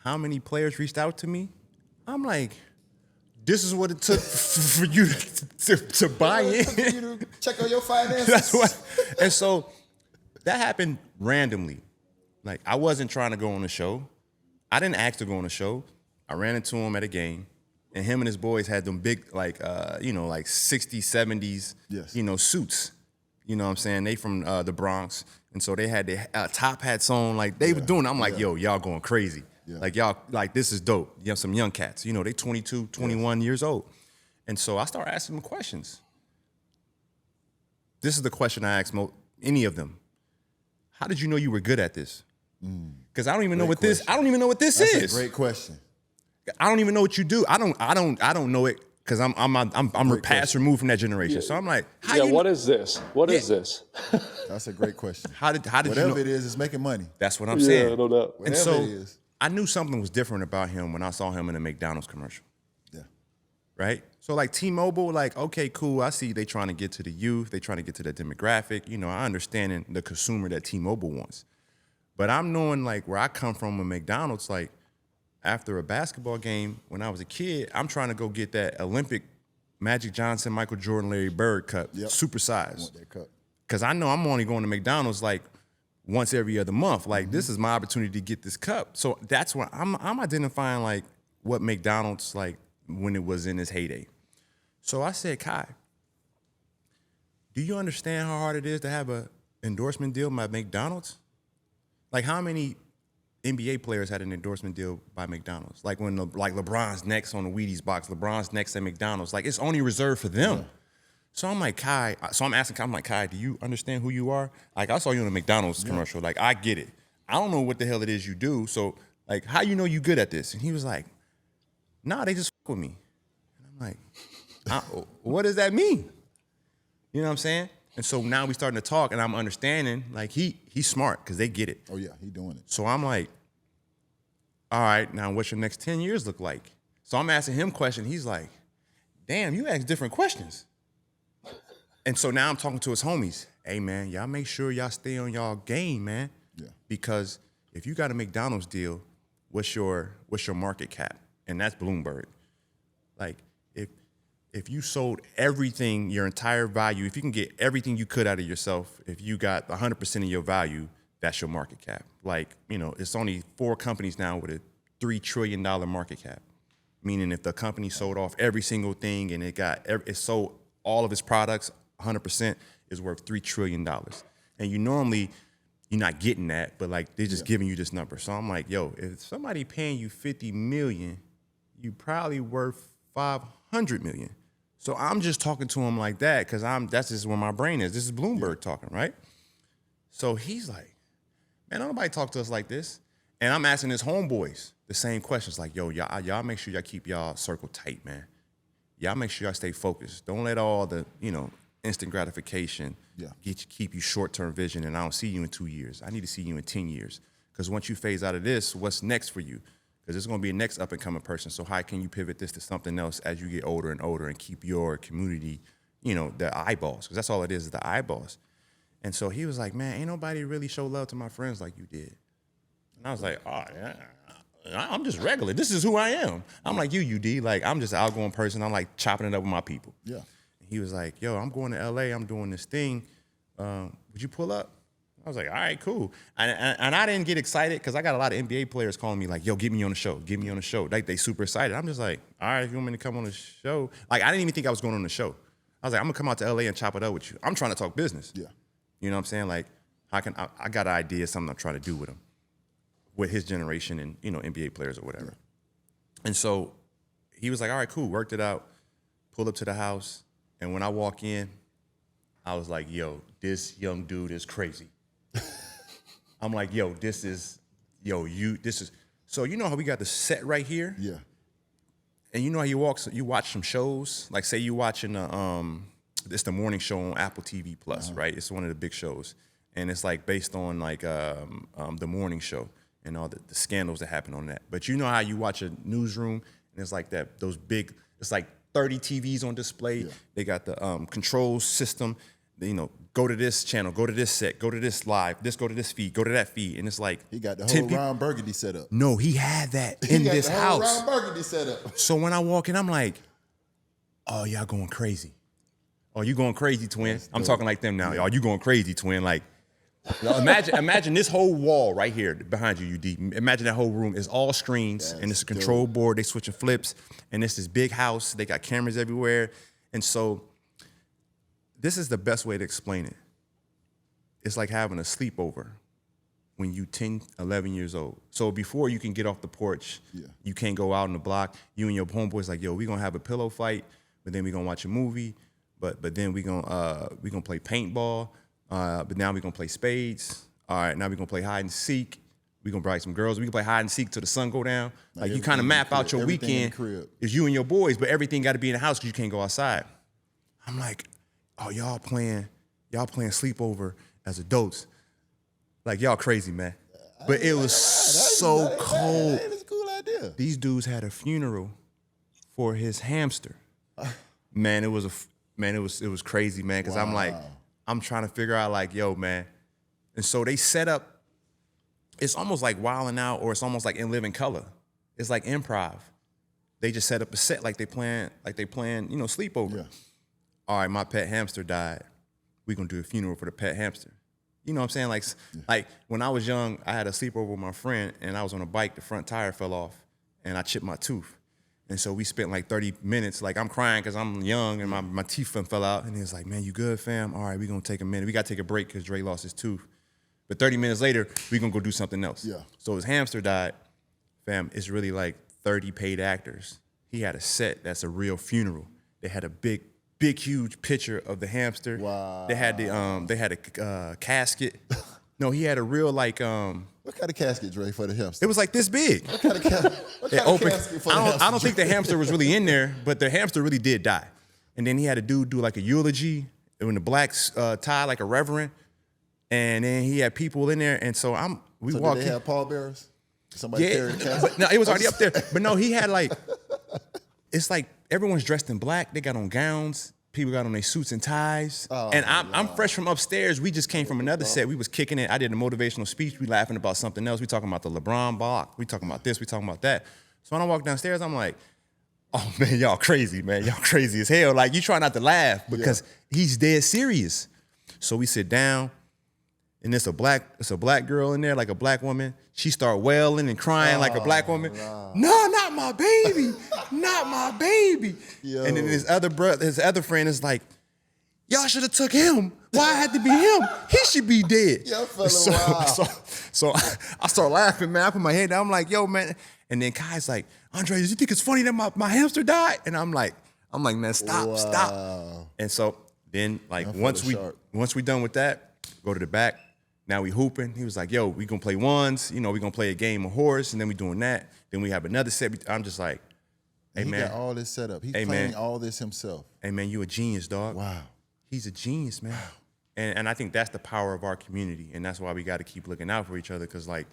how many players reached out to me, I'm like, this is what it took for you to buy in. For you to check on your finances. That's what. And so that happened randomly. Like, I wasn't trying to go on the show. I didn't ask to go on the show. I ran into him at a game. And him and his boys had them big, like 60s, 70s, yes. Suits. You know what I'm saying? They from the Bronx. And so they had their top hats on. Like, they were doing it. I'm like, yo, y'all going crazy. Yeah. Like, y'all, like, this is dope. You have some young cats. They 22, 21 years old. And so I started asking them questions. This is the question I asked any of them. How did you know you were good at this? Because I don't even know what this is. That's a great question. I don't even know what you do. I don't know it because I'm past removed from that generation. Yeah. So I'm like, what is this? What is this? That's a great question. How did Whatever you know? it is, it's making money. That's what I'm saying. Yeah, no doubt. And so I knew something was different about him when I saw him in a McDonald's commercial. Yeah. Right? So like T-Mobile, like, okay, cool. I see they trying to get to the youth. They trying to get to the demographic. I understand the consumer that T-Mobile wants. But I'm knowing like where I come from with McDonald's, like, after a basketball game, when I was a kid, I'm trying to go get that Olympic Magic Johnson, Michael Jordan, Larry Bird cup, supersized. Because I know I'm only going to McDonald's like once every other month. Like, this is my opportunity to get this cup. So that's why I'm identifying like what McDonald's like when it was in its heyday. So I said, Kai, do you understand how hard it is to have an endorsement deal by McDonald's? Like, how many NBA players had an endorsement deal by McDonald's? Like when LeBron's next on the Wheaties box, LeBron's next at McDonald's. Like, it's only reserved for them. Yeah. So I'm like, Kai, Kai, do you understand who you are? Like, I saw you in a McDonald's commercial. Like, I get it. I don't know what the hell it is you do. So, like, how you know you good at this? And he was like, nah, they just fuck with me. And I'm like, what does that mean? You know what I'm saying? And so now we starting to talk, and I'm understanding, like, he's smart because they get it. Oh, yeah, he doing it. So I'm like, all right, now what's your next 10 years look like? So I'm asking him questions. He's like, damn, you ask different questions. And so now I'm talking to his homies. Hey, man, y'all make sure y'all stay on y'all game, man. Yeah. Because if you got a McDonald's deal, what's your market cap? And that's Bloomberg. Like, if you sold everything, your entire value, if you can get everything you could out of yourself, if you got 100% of your value, that's your market cap. Like, it's only 4 companies now with a $3 trillion market cap. Meaning if the company sold off every single thing and it sold all of its products, 100% is worth $3 trillion. And you're not getting that, but like they're just giving you this number. So I'm like, yo, if somebody paying you $50 million, you probably worth $500 million. So I'm just talking to him like that because that's just where my brain is. This is Bloomberg talking, right? So he's like, man, don't nobody talk to us like this. And I'm asking his homeboys the same questions, like, yo, y'all make sure y'all keep y'all circle tight, man. Y'all make sure y'all stay focused. Don't let all the, instant gratification keep you short-term vision, and I don't see you in 2 years. I need to see you in 10 years. Because once you phase out of this, what's next for you? Because there's going to be a next up-and-coming person. So how can you pivot this to something else as you get older and older and keep your community, the eyeballs? Because that's all it is the eyeballs. And so he was like, man, ain't nobody really show love to my friends like you did. And I was like, oh, yeah, I'm just regular. This is who I am. I'm like you, UD. Like, I'm just an outgoing person. I'm like chopping it up with my people. Yeah. And he was like, yo, I'm going to L.A. I'm doing this thing. Would you pull up? I was like, all right, cool. And I didn't get excited because I got a lot of NBA players calling me like, yo, get me on the show. Get me on the show. Like, they super excited. I'm just like, all right, if you want me to come on the show. Like, I didn't even think I was going on the show. I was like, I'm going to come out to L.A. and chop it up with you. I'm trying to talk business. Yeah. You know what I'm saying? Like, I got an idea, something I'm trying to do with him, with his generation and, NBA players or whatever. Yeah. And so he was like, all right, cool. Worked it out. Pulled up to the house. And when I walk in, I was like, yo, this young dude is crazy. I'm like, yo, this is. So you know how we got the set right here? Yeah. And you know how you watch some shows, like say you watching it's the morning show on Apple TV Plus, right? It's one of the big shows, and it's like based on like the morning show and all the scandals that happen on that. But you know how you watch a newsroom and it's like those big, it's like 30 TVs on display. Yeah. They got the control system. You know, go to this channel, go to this set, go to this live, go to this feed, go to that feed, and it's like he got the whole Ron Burgundy set up. No, he had that in this house. Ron Burgundy set up. So when I walk in, I'm like, "Oh, y'all going crazy? Oh, you going crazy, twin?" I'm talking like them now. Y'all, you going crazy, twin? Like, imagine this whole wall right here behind you, UD. Imagine that whole room is all screens, and it's a control board. They switching flips, and it's this big house. They got cameras everywhere, and so this is the best way to explain it. It's like having a sleepover when you 10, 11 years old. So before you can get off the porch, you can't go out on the block. You and your homeboys like, yo, we gonna have a pillow fight, but then we gonna watch a movie, but then we gonna play paintball. But now we're going to play spades. All right, now we're going to play hide and seek. We're going to bring some girls. We can play hide and seek till the sun go down. Like you kind of map out your weekend. It's you and your boys, but everything got to be in the house because you can't go outside. I'm like, oh, y'all playing sleepover as adults. Like, y'all crazy, man. But it was so cold. It's a cool idea. These dudes had a funeral for his hamster. Man, it was crazy, man, because I'm like, I'm trying to figure out like, yo, man. And so they set up, it's almost like Wild 'N Out, or it's almost like In Living Color. It's like improv. They just set up a set like they playing, you know, sleepover. Yeah. All right, my pet hamster died. We're gonna do a funeral for the pet hamster. You know what I'm saying? Like when I was young, I had a sleepover with my friend and I was on a bike, the front tire fell off and I chipped my tooth. And so we spent like 30 minutes, like I'm crying because I'm young and my teeth fell out. And he was like, man, you good, fam? All right, we're going to take a minute. We got to take a break because Dre lost his tooth. But 30 minutes later, we're going to go do something else. Yeah. So his hamster died. Fam, it's really like 30 paid actors. He had a set that's a real funeral. They had a big, huge picture of the hamster. Wow. They had a casket. No, he had a real like what kind of casket, Dre, for the hamster? It was like this big. What kind of casket for the hamster? I don't think the hamster was really in there, but the hamster really did die. And then he had a dude do like a eulogy in the black tie, like a reverend. And then he had people in there, and so we walked. Did they have pallbearers? Somebody carried the casket? No, it was already up there. But no, he had like, it's like everyone's dressed in black. They got on gowns. People got on their suits and ties. Oh, and I'm fresh from upstairs. We just came from another set. We was kicking it. I did a motivational speech. We laughing about something else. We talking about the LeBron block. We talking about this. We talking about that. So when I walk downstairs, I'm like, oh, man, y'all crazy, man. Y'all crazy as hell. Like, you try not to laugh because he's dead serious. So we sit down, and it's a black girl in there, like a black woman. She start wailing and crying like a black woman. Wow. No, not my baby. Not my baby. Yo. And then his other friend is like, y'all should have took him. Why it had to be him? He should be dead. Yo, fella, so I start laughing, man. I put my head down. I'm like, yo, man. And then Kai's like, Andre, do you think it's funny that my hamster died? And I'm like, man, stop. And so then, like, once we done with that, go to the back. Now we hooping. He was like, yo, we gonna play ones. You know, we gonna play a game of horse, and then we doing that. Then we have another set. I'm just like, hey, man. He got all this set up. He's playing all this himself. Hey, man, you a genius, dog. Wow. He's a genius, man. Wow. And I think that's the power of our community, and that's why we got to keep looking out for each other, because, like,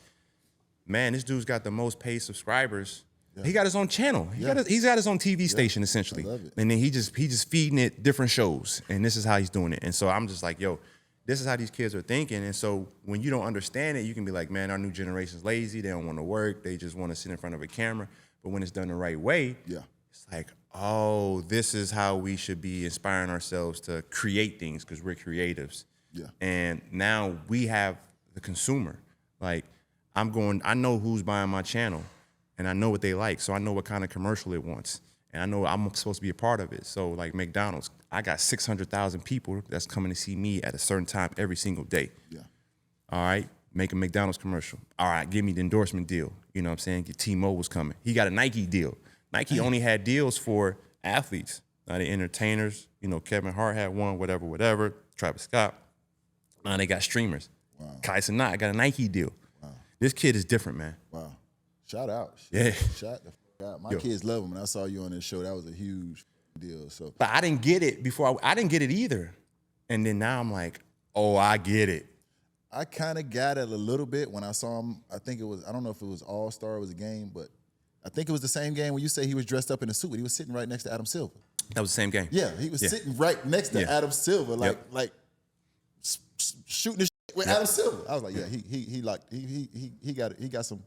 man, this dude's got the most paid subscribers. Yeah. He got his own channel. He's got his own TV station, essentially. I love it. And then he just feeding it different shows, and this is how he's doing it. And so I'm just like, yo, this is how these kids are thinking. And so when you don't understand it, you can be like, man, our new generation's lazy. They don't want to work. They just want to sit in front of a camera. But when it's done the right way, it's like, oh, this is how we should be inspiring ourselves to create things, because we're creatives. Yeah. And now we have the consumer. Like, I know who's buying my channel, and I know what they like. So I know what kind of commercial it wants. And I know I'm supposed to be a part of it. So, like McDonald's, I got 600,000 people that's coming to see me at a certain time every single day. Yeah. All right, make a McDonald's commercial. All right, give me the endorsement deal. You know what I'm saying? T-Mo was coming. He got a Nike deal. Nike only had deals for athletes, not the entertainers. You know, Kevin Hart had one, whatever. Travis Scott. Now they got streamers. Wow. Kai Cenat got a Nike deal. Wow. This kid is different, man. Wow. Shout out. Yeah. Shout the God, my kids love him, and I saw you on this show. That was a huge deal. So, but I didn't get it before. I didn't get it either. And then now I'm like, oh, I get it. I kind of got it a little bit when I saw him. I think it was, I don't know if it was All-Star, it was a game, but I think it was the same game when you say he was dressed up in a suit. He was sitting right next to Adam Silver. That was the same game. Yeah, he was sitting right next to Adam Silver, like shooting the shit with Adam Silver. I was like, yeah, he got some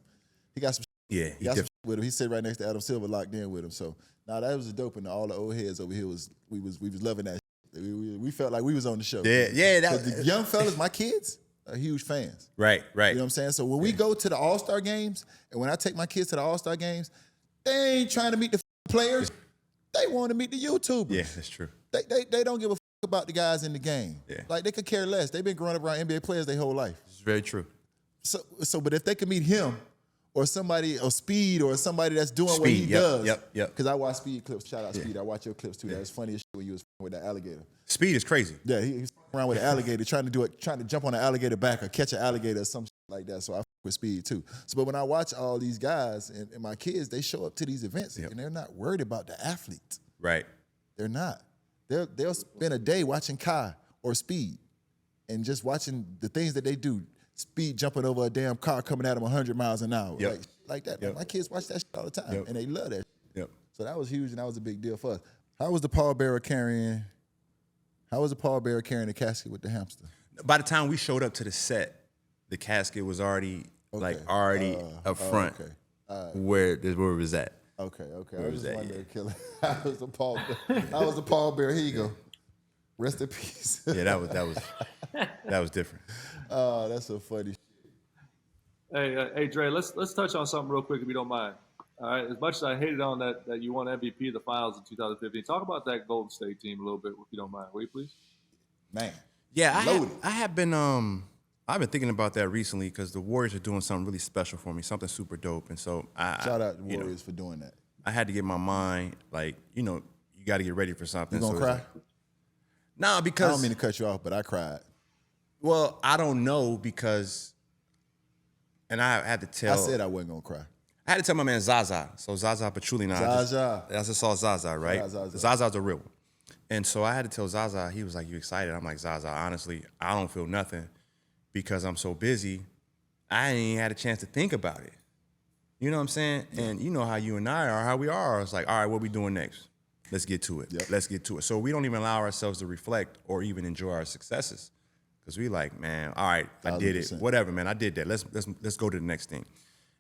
Yeah, he got some shit with him. He sit right next to Adam Silver, locked in with him. So now that was dope, and all the old heads over here we was loving that. We felt like we was on the show. Yeah. The young fellas, my kids, are huge fans. Right. You know what I'm saying? So when we go to the All-Star games, and when I take my kids to the All-Star games, they ain't trying to meet the players. They want to meet the YouTubers. Yeah, that's true. They don't give a about the guys in the game. Yeah. Like, they could care less. They've been growing up around NBA players their whole life. It's very true. So, but if they could meet him or somebody, or Speed, or somebody that's doing what he does. Yep. Because I watch Speed clips. Shout out Speed. I watch your clips too. That was funny as shit when you was with that alligator. Speed is crazy. Yeah, he was around with an alligator, trying to jump on an alligator back or catch an alligator or some shit like that. So I with Speed too. So, but when I watch all these guys and my kids, they show up to these events and they're not worried about the athletes. Right. They're not. They'll spend a day watching Kai or Speed and just watching the things that they do. Speed jumping over a damn car coming at them 100 miles an hour. Like that. Like, my kids watch that shit all the time, and they love that shit. Yep. So that was huge, and that was a big deal for us. How was the pallbearer carrying the casket with the hamster? By the time we showed up to the set, the casket was already up front where it was at. Okay. I was just wondering, Killer. I was the pallbearer. Here you go. Rest in peace. Yeah, that was different. Oh, that's so funny. Hey, Dre, let's touch on something real quick if you don't mind. All right, as much as I hated on that you won MVP of the finals in 2015, talk about that Golden State team a little bit if you don't mind, will you please? Man. Yeah, I have been I've been thinking about that recently because the Warriors are doing something really special for me, something super dope, and so shout out the Warriors for doing that. I had to get my mind you got to get ready for something. You gonna cry? Nah, because I don't mean to cut you off, but I cried. Well, I don't know because, and I had to tell. I said I wasn't gonna cry. I had to tell my man Zaza. So Zaza Pachulia. I just saw Zaza, right? Zaza's a real one. And so I had to tell Zaza, he was like, "You excited?" I'm like, "Zaza, honestly, I don't feel nothing because I'm so busy. I ain't even had a chance to think about it." You know what I'm saying? And you know how you and I are, how we are. It's like, all right, what we doing next? Let's get to it. Yep. Let's get to it. So we don't even allow ourselves to reflect or even enjoy our successes. Because we like, man, all right, I did it. Whatever, man, I did that. Let's go to the next thing.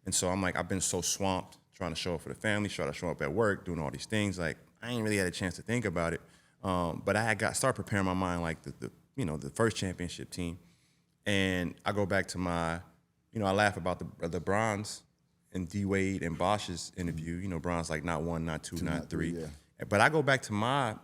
And so I'm like, I've been so swamped trying to show up for the family, trying to show up at work, doing all these things. Like, I ain't really had a chance to think about it. But I had started preparing my mind like the first championship team. And I go back to my, I laugh about the Bronze and D-Wade and Bosch's interview. Bronze like not one, not two, not three. Yeah. But I go back to my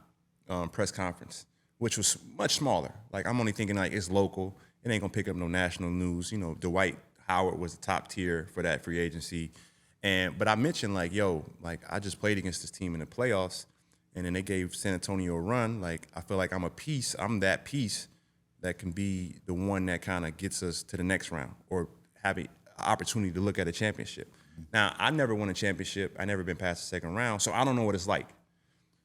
press conference, which was much smaller. Like, I'm only thinking like it's local. It ain't gonna pick up no national news. Dwight Howard was the top tier for that free agency. But I mentioned like, I just played against this team in the playoffs, and then they gave San Antonio a run. Like, I feel like I'm that piece that can be the one that kind of gets us to the next round or have an opportunity to look at a championship. Now, I never won a championship. I never been past the second round, so I don't know what it's like.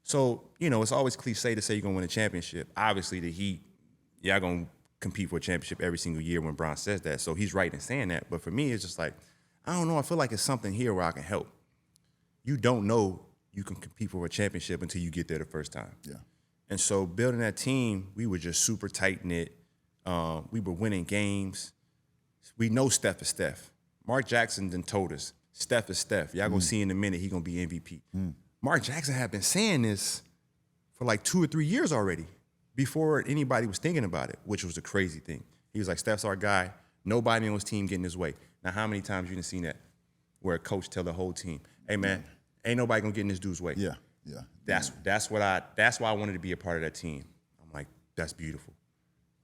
So, it's always cliche to say you're going to win a championship. Obviously, the Heat, y'all going to compete for a championship every single year when Bron says that. So he's right in saying that. But for me, it's just like, I don't know. I feel like it's something here where I can help. You don't know you can compete for a championship until you get there the first time. Yeah. And so building that team, we were just super tight-knit. We were winning games. We know Steph is Steph. Mark Jackson then told us, Steph is Steph. Y'all going to see in a minute he going to be MVP. Mark Jackson had been saying this for like 2 or 3 years already before anybody was thinking about it, which was a crazy thing. He was like, Steph's our guy. Nobody on his team getting his way. Now, how many times you done seen that where a coach tell the whole team, hey, man, ain't nobody going to get in this dude's way. Yeah. That's why I wanted to be a part of that team. I'm like, that's beautiful.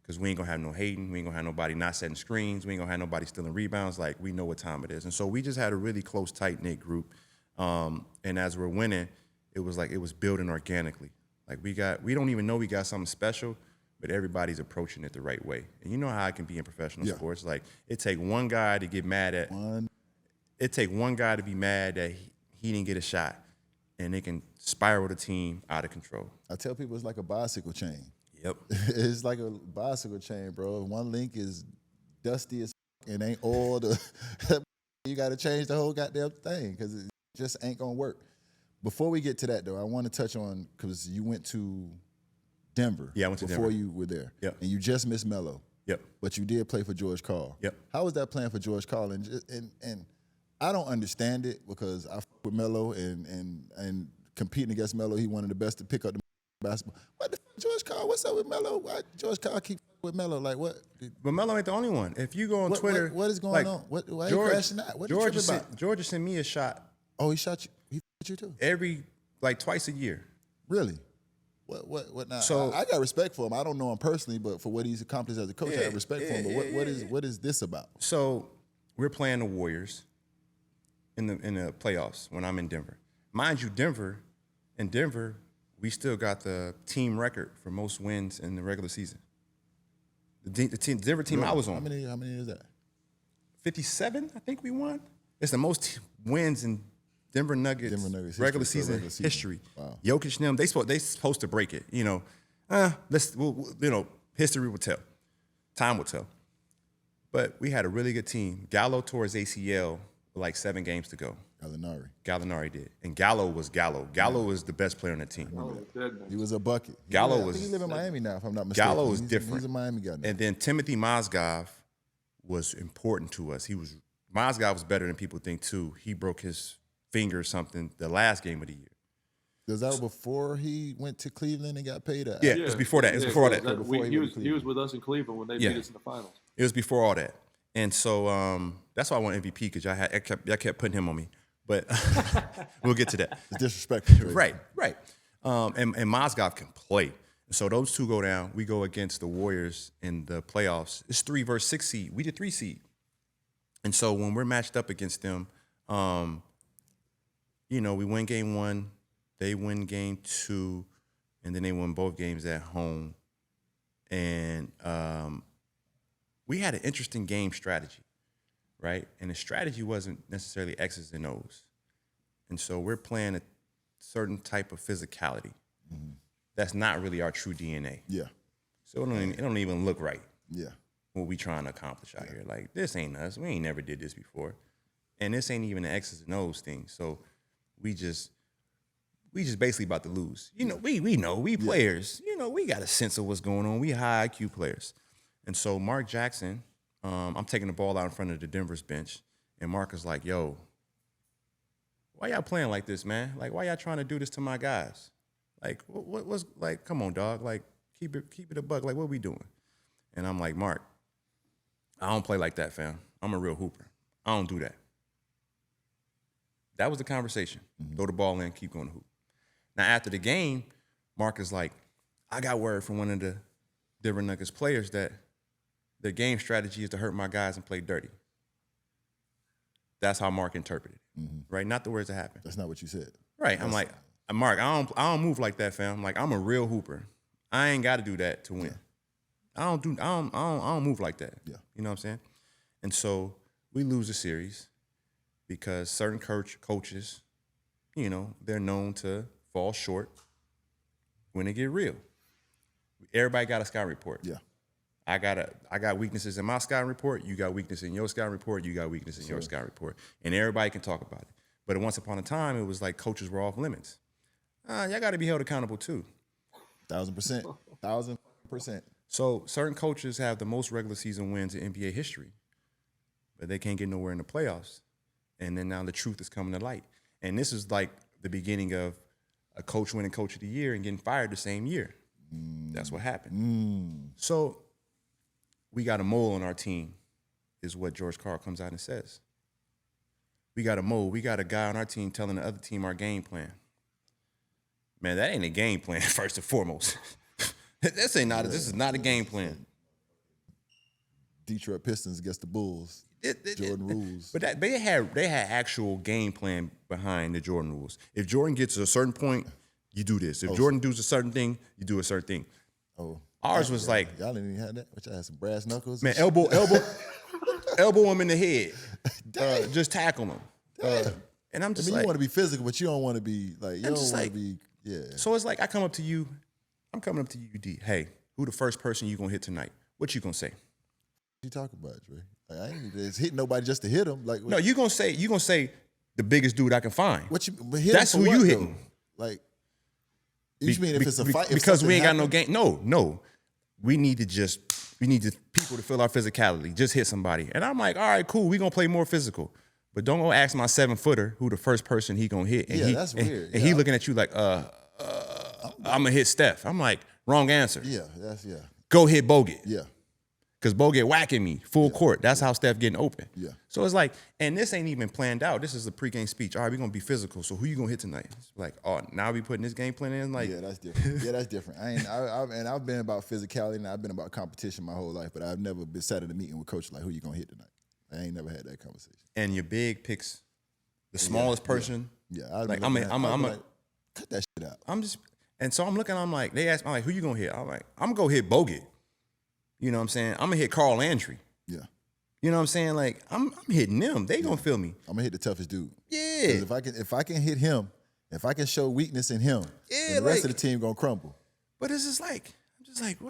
Because we ain't going to have no hating. We ain't going to have nobody not setting screens. We ain't going to have nobody stealing rebounds. Like, we know what time it is. And so we just had a really close, tight-knit group. And as we're winning, it was building organically. Like, we don't even know we got something special, but everybody's approaching it the right way. And you know how it can be in professional sports. Like, it take one guy to get mad at. It take one guy to be mad that he didn't get a shot, and they can spiral the team out of control. I tell people it's like a bicycle chain. Yep. It's like a bicycle chain, bro. One link is dusty as and ain't oiled. You got to change the whole goddamn thing because it just ain't gonna work. Before we get to that, though, I want to touch on because you went to Denver. Yeah, I went to before Denver. you were there. Yep. And you just missed Melo. Yep. But you did play for George Karl. Yep. How was that playing for George Karl? And I don't understand it because I fuck with Melo and competing against Melo, he one of the best to pick up the basketball. What the fuck, George Karl? What's up with Melo? Why George Karl keep with Melo? Like what? But Melo ain't the only one. If you go on Twitter, what is going on? Why you crashing out? What George you tripping about? George sent me a shot Oh, he shot you. He shot you too. twice a year. Really? What now? So I got respect for him. I don't know him personally, but for what he's accomplished as a coach, I have respect for him. But what is this about? So we're playing the Warriors in the playoffs when I'm in Denver. Mind you, in Denver, we still got the team record for most wins in the regular season. The Denver team I was on. How many is that? 57, I think we won. It's the most wins in Denver Nuggets regular season history. Wow. Jokic and them, they supposed to break it. History will tell. Time will tell. But we had a really good team. Gallo tore his ACL with like 7 games to go. Gallinari did. And Gallo was Gallo. Gallo was the best player on the team. He was a bucket. I think he live in Miami now, if I'm not mistaken. Gallo was different. He's a Miami guy now. And then Timothy Mozgov was important to us. Mozgov was better than people think too. He broke his finger or something the last game of the year. Was that before he went to Cleveland and got paid out? Yeah, it was before that. It was before that. He was with us in Cleveland when they beat us in the finals. It was before all that. And so that's why I want MVP because y'all kept putting him on me. But we'll get to that. It's disrespectful. Right. And Mozgov can play. So those two go down. We go against the Warriors in the playoffs. It's 3 versus 6 seed. We did 3 seed. And so when we're matched up against them, we win game 1, they win game 2, and then they win both games at home. And we had an interesting game strategy, right? And the strategy wasn't necessarily X's and O's. And so we're playing a certain type of physicality. Mm-hmm. That's not really our true DNA. Yeah. So it don't even look right. Yeah. What we trying to accomplish out here. Like, this ain't us. We ain't never did this before. And this ain't even the X's and O's thing. So we just basically about to lose. We players, we got a sense of what's going on. We high IQ players. And so Mark Jackson, I'm taking the ball out in front of the Denver's bench, and Mark is like, yo, why y'all playing like this, man? Like, why y'all trying to do this to my guys? Like, what's like, come on, dog. Like, keep it a buck. Like, what we doing? And I'm like, Mark, I don't play like that, fam. I'm a real hooper. I don't do that. That was the conversation. Mm-hmm. Throw the ball in, keep going to hoop. Now, after the game, Mark is like, I got word from one of the Denver Nuggets players that their game strategy is to hurt my guys and play dirty. That's how Mark interpreted it, right? Not the words that happened. That's not what you said. Right. I'm like, Mark, I don't move like that, fam. Like, I'm a real hooper. I ain't got to do that to win. Yeah. I don't move like that. Yeah. You know what I'm saying? And so we lose the series because certain coaches, they're known to fall short when they get real. Everybody got a scouting report. Yeah. I got weaknesses in my scouting report. You got weakness in your scouting report. You got weakness in your scouting report. And everybody can talk about it. But once upon a time, it was like coaches were off limits. Y'all got to be held accountable too. 1,000%. 1,000%. So certain coaches have the most regular season wins in NBA history, but they can't get nowhere in the playoffs. And then now the truth is coming to light. And this is like the beginning of a coach winning Coach of the Year and getting fired the same year. That's what happened. So we got a mole on our team, is what George Karl comes out and says. We got a mole. We got a guy on our team telling the other team our game plan. Man, that ain't a game plan, first and foremost. This is not a game plan. Detroit Pistons against the Bulls. Jordan rules. But they had actual game plan behind the Jordan rules. If Jordan gets to a certain point, you do this. If Jordan does a certain thing, you do a certain thing. Oh, ours was like, y'all didn't even have that. But y'all had some brass knuckles. Man, elbow him in the head. Just tackle him. And I'm just you want to be physical, but you don't want to be like, you don't want to be, So it's like, I'm coming up to you, D. Hey, who the first person you going to hit tonight? What you going to say? What you talking about, Dre? Like, I ain't just hitting nobody just to hit him. Like, no, you going to say the biggest dude I can find. That's who you hitting. Like, you mean if it's a fight? Because we ain't got no game. No. We need people to feel our physicality. Just hit somebody. And I'm like, all right, cool. We going to play more physical. But don't go ask my 7-footer who the first person he gonna hit. And that's weird. And he looking at you like, I'm gonna hit Steph. I'm like, wrong answer. Go hit Bogut. Yeah. Because Bogut whacking me full court. That's how Steph getting open. Yeah. So it's like, and this ain't even planned out. This is the pregame speech. All right, we're gonna be physical. So who you gonna hit tonight? It's like, oh, now we putting this game plan in? Like, yeah, that's different. Yeah, that's different. I've been about physicality and I've been about competition my whole life, but I've never been sat in a meeting with coach like, who you gonna hit tonight? I ain't never had that conversation. And your big picks the smallest person. Yeah, like I'm cut that shit out. And so I'm looking. I'm like, they ask me like, who you gonna hit? I'm like, I'm gonna go hit Bogut. You know what I'm saying? I'm gonna hit Karl Landry. Yeah. You know what I'm saying? Like, I'm hitting them. They gonna feel me. I'm gonna hit the toughest dude. Yeah. If I can hit him, if I can show weakness in him, then the rest of the team gonna crumble. But it's just like,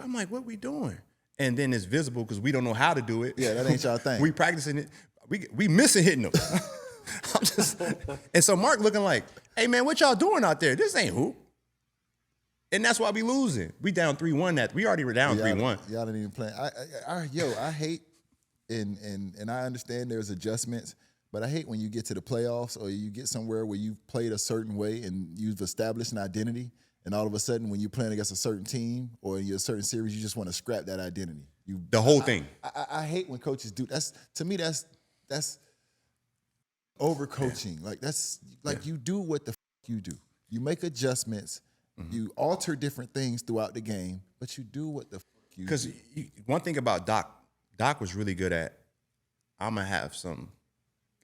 I'm like, what we doing? And then it's visible because we don't know how to do it. Yeah, that ain't y'all thing. We practicing it. We missing hitting them. And so Mark looking like, hey man, what y'all doing out there? This ain't hoop. And that's why we losing. We down 3-1. We already were down 3-1. Y'all didn't even play. I hate, and I understand there's adjustments, but I hate when you get to the playoffs or you get somewhere where you've played a certain way and you've established an identity, and all of a sudden when you're playing against a certain team or in a certain series, you just want to scrap that identity. The whole thing. I hate when coaches do. To me, that's overcoaching. Yeah. Like that's like you do what the you do. You make adjustments. Mm-hmm. You alter different things throughout the game, but you do what the you do. Because one thing about Doc was really good at, I'm going to have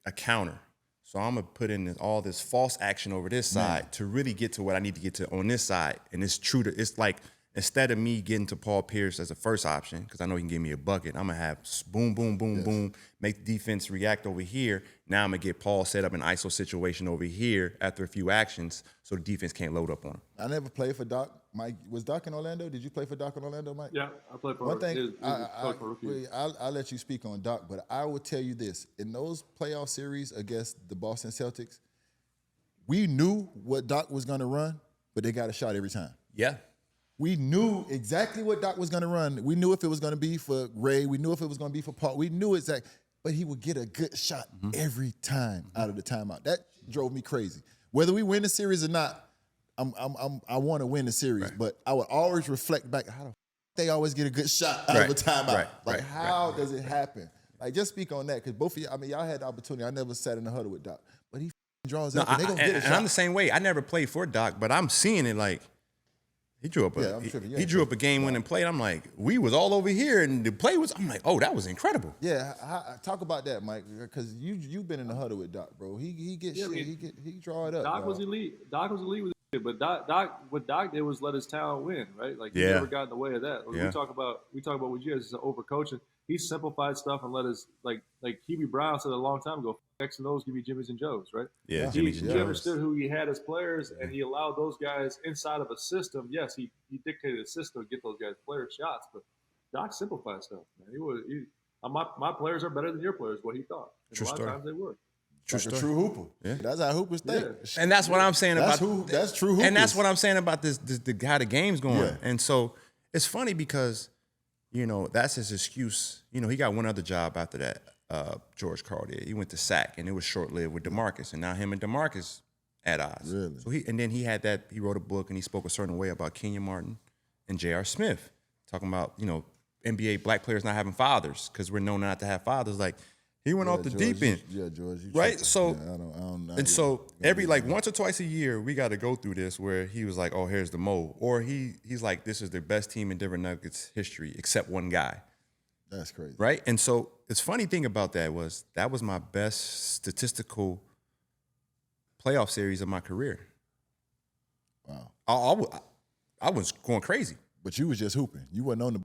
a counter. So I'm going to put in all this false action over this side to really get to what I need to get to on this side. And it's true to, it's like, instead of me getting to Paul Pierce as a first option, because I know he can give me a bucket, I'm going to have boom, boom, boom, boom, make the defense react over here. Now I'm going to get Paul set up in an ISO situation over here after a few actions so the defense can't load up on him. I never played for Doc. Mike, was Doc in Orlando? Did you play for Doc in Orlando, Mike? Yeah, I played for one thing. I'll let you speak on Doc, but I will tell you this. In those playoff series against the Boston Celtics, we knew what Doc was going to run, but they got a shot every time. Yeah. We knew exactly what Doc was going to run. We knew if it was going to be for Ray. We knew if it was going to be for Paul. We knew exactly. But he would get a good shot every time out of the timeout. That drove me crazy. Whether we win the series or not, I want to win the series. But I would always reflect back, how the they always get a good shot out of a timeout? How does it happen? Like, just speak on that, because both of you, I mean, y'all had the opportunity. I never sat in the huddle with Doc. But he draws up, and they going to get a shot. And I'm the same way. I never played for Doc, but I'm seeing it like, he drew up a game-winning play. And I'm like, we was all over here, and the play was. I'm like, oh, that was incredible. Yeah, talk about that, Mike, because you've been in the huddle with Doc, bro. He gets shit. He draw it up. Doc was elite. Doc was elite with it, but what Doc did was let his talent win, right? Like he never got in the way of that. Like, we talk about what you guys is overcoaching. He simplified stuff and let his like Hebe Brown said a long time ago. X and O's give you Jimmys and Joes, right? Yeah, he understood who he had as players, and he allowed those guys inside of a system. Yes, he dictated a system to get those guys player shots, but Doc simplified stuff. Man, my players are better than your players. What he thought. And a lot of times they were. Like a true hooper. Yeah. That's how hoopers think. Yeah. And that's what I'm saying that's true hoopers. And that's what I'm saying about this how the game's going. Yeah. And so it's funny because, that's his excuse. He got one other job after that. George Karl did. He went to SAC, and it was short-lived with DeMarcus, and now him and DeMarcus at odds. Really? So he wrote a book, and he spoke a certain way about Kenyon Martin and J.R. Smith, talking about, NBA black players not having fathers because we're known not to have fathers. Like, he went off the deep end. Yeah, George. Right? So, so every, once or twice a year, we got to go through this where he was like, oh, here's the mole. Or he's like, this is the best team in Denver Nuggets history except one guy. That's crazy. Right? And so it's funny thing about that was my best statistical playoff series of my career. Wow. I was going crazy. But you was just hooping. You wasn't on the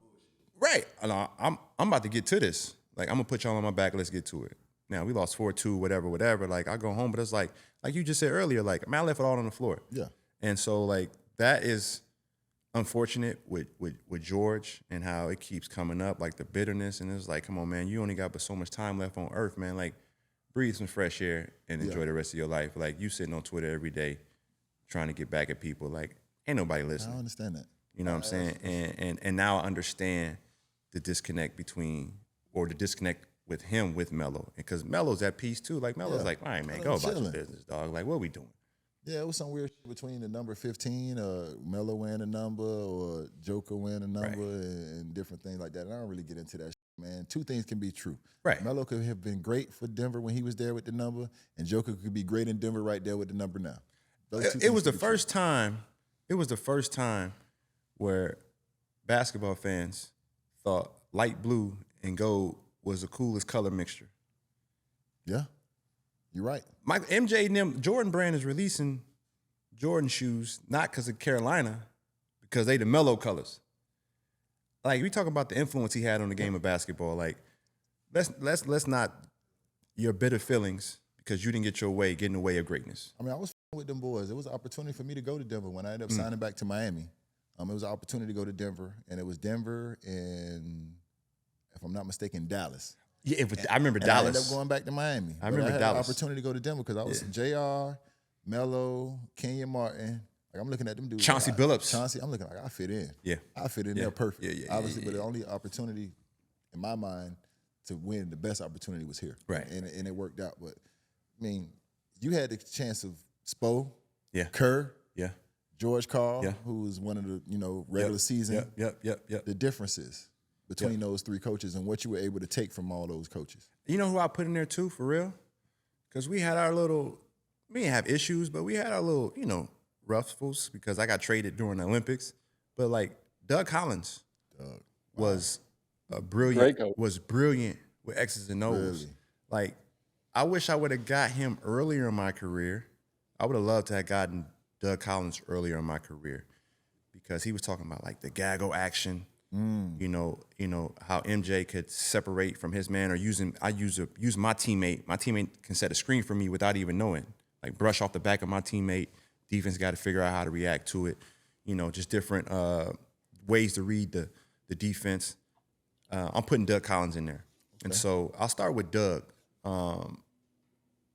right. And I'm about to get to this. Like, I'm gonna put y'all on my back. Let's get to it. Now, we lost 4-2, whatever. Like, I go home, but it's like you just said earlier, like, man, I left it all on the floor. Yeah. And so, like, that is unfortunate with George and how it keeps coming up, like the bitterness. And it's like, come on, man, you only got but so much time left on earth, man. Like, breathe some fresh air and enjoy the rest of your life. Like, you sitting on Twitter every day trying to get back at people. Like, ain't nobody listening. I understand that. You know what I'm saying? And now I understand the disconnect with him with Melo. Because Melo's at peace too. Like, Melo's like, all right, man, go about your business, dog. Like, what are we doing? Yeah, it was some weird shit between the number 15, Melo wearing a number, or Joker wearing a number, and different things like that. And I don't really get into that shit, man. Two things can be true. Right. Melo could have been great for Denver when he was there with the number, and Joker could be great in Denver right there with the number now. It was the first time where basketball fans thought light blue and gold was the coolest color mixture. Yeah, you're right. MJ and them, Jordan brand is releasing Jordan shoes not because of Carolina, because they the Melo colors. Like, we talk about the influence he had on the game of basketball. Like, let's not your bitter feelings because you didn't get your way get in the way of greatness. I mean, I was with them boys. It was an opportunity for me to go to Denver when I ended up signing back to Miami. It was an opportunity to go to Denver, and it was Denver and, if I'm not mistaken, Dallas. Yeah, I remember Dallas. I ended up going back to Miami. I remember had Dallas. An opportunity to go to Denver because I was JR, Melo, Kenyon Martin. Like, I'm looking at them dudes. Chauncey Billups. Chauncey, I'm looking like I fit in. Yeah. I fit in there perfect. Yeah, Obviously, but the only opportunity in my mind to win, the best opportunity was here. Right. And it worked out. But, I mean, you had the chance of Spo, Kerr, George Karl, who was one of the, regular season. Yep. The differences between those three coaches and what you were able to take from all those coaches. You know who I put in there too, for real? Because we had our little, we didn't have issues, but we had our little, ruffles because I got traded during the Olympics. But, like, Doug Collins was brilliant with X's and O's. Really? Like, I wish I would have got him earlier in my career. I would have loved to have gotten Doug Collins earlier in my career because he was talking about, like, the gaggle action. You know how MJ could separate from his man, or use my teammate. My teammate can set a screen for me without even knowing. Like, brush off the back of my teammate. Defense got to figure out how to react to it. Just different ways to read the defense. I'm putting Doug Collins in there, and so I'll start with Doug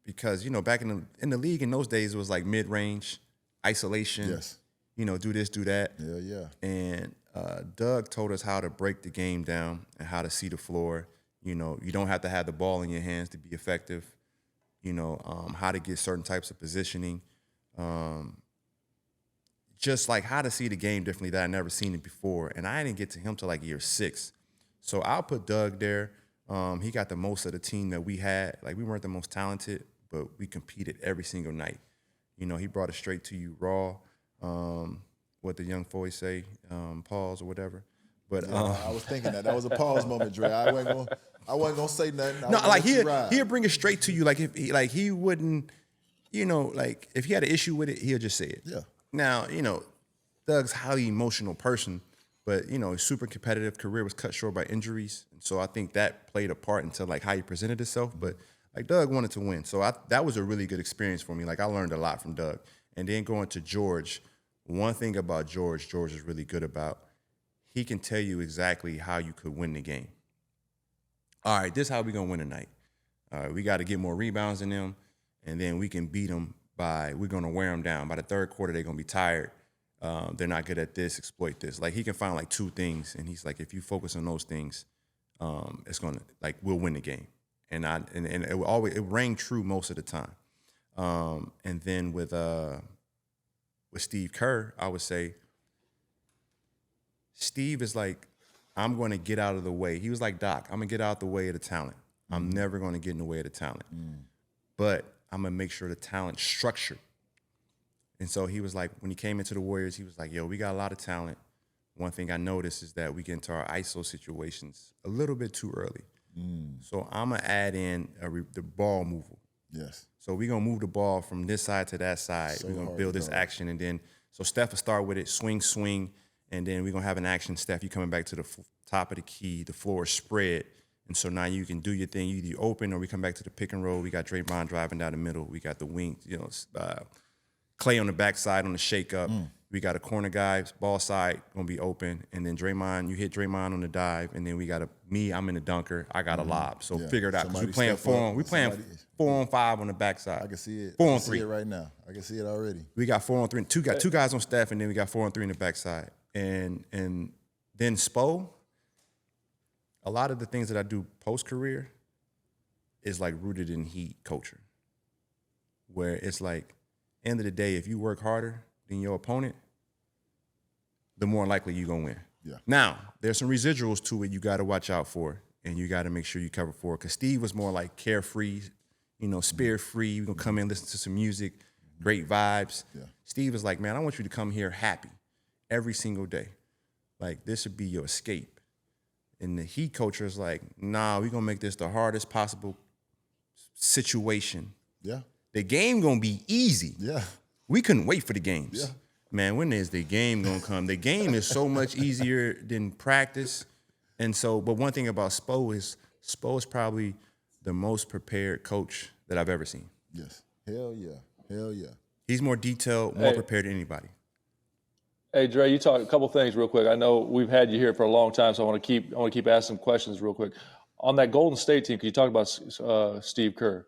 because back in the league in those days it was like mid-range isolation. Yes. Do this, do that. Yeah. And Doug told us how to break the game down and how to see the floor. You don't have to have the ball in your hands to be effective. How to get certain types of positioning. Just like how to see the game differently that I never seen it before. And I didn't get to him till like year 6. So I'll put Doug there. He got the most of the team that we had. Like, we weren't the most talented, but we competed every single night. He brought it straight to you raw. What the young boys say, pause or whatever. But I was thinking that was a pause moment, Dre. I wasn't gonna say nothing. No, like he'll bring it straight to you. Like, if he wouldn't, like, if he had an issue with it, he'll just say it. Yeah. Now, Doug's a highly emotional person, but his super competitive career was cut short by injuries, and so I think that played a part into like how he presented himself. But like, Doug wanted to win, so that was a really good experience for me. Like, I learned a lot from Doug, and then going to George. One thing about George is really good about, he can tell you exactly how you could win the game. All right, this is how we're going to win tonight. All right, we got to get more rebounds than them, and then we can beat them we're going to wear them down. By the third quarter, they're going to be tired. They're not good at this, exploit this. Like, he can find like 2 things, and he's like, if you focus on those things, it's going to, like, we'll win the game. And it rang true most of the time. And then with Steve Kerr, I would say Steve is like, I'm going to get out of the way. He was like, Doc, I'm going to get out of the way of the talent. I'm never going to get in the way of the talent. But I'm going to make sure the talent's structured. And so he was like, when he came into the Warriors, he was like, yo, we got a lot of talent. One thing I noticed is that we get into our ISO situations a little bit too early. So I'm going to add in the ball moval. Yes. So we're going to move the ball from this side to that side. We're going to build this action. And then, so Steph will start with it, swing. And then we're going to have an action. Steph, you coming back to the top of the key. The floor is spread. And so now you can do your thing. You open or we come back to the pick and roll. We got Draymond driving down the middle. We got the wing, Klay on the backside on the shake up. We got a corner guy, ball side, gonna be open. And then Draymond, you hit Draymond on the dive. And then we got I'm in the dunker. I got a lob. So figure it out. Because we playing 4-on-5 on the backside. I can see it. 4-on-3. I can see it right now. I can see it already. We got 4-on-3. Got two guys on Steph, and then we got 4-on-3 in the backside. And then Spo, a lot of the things that I do post-career is like rooted in Heat culture. Where it's like, end of the day, if you work harder than your opponent, the more likely you're going to win. Yeah. Now, there's some residuals to it you got to watch out for, and you got to make sure you cover for it. Because Steve was more like carefree, spirit-free. We're going to come in, listen to some music, great vibes. Yeah. Steve is like, man, I want you to come here happy every single day. Like, this should be your escape. And the Heat culture is like, nah, we're going to make this the hardest possible situation. Yeah. The game going to be easy. Yeah. We couldn't wait for the games. Yeah. Man, when is the game gonna come? The game is so much easier than practice. And so, but one thing about Spo is probably the most prepared coach that I've ever seen. Yes. Hell yeah. Hell yeah. He's more detailed, more prepared than anybody. Hey, Dre, you talk a couple things real quick. I know we've had you here for a long time, so I want to keep asking questions real quick. On that Golden State team, can you talk about Steve Kerr?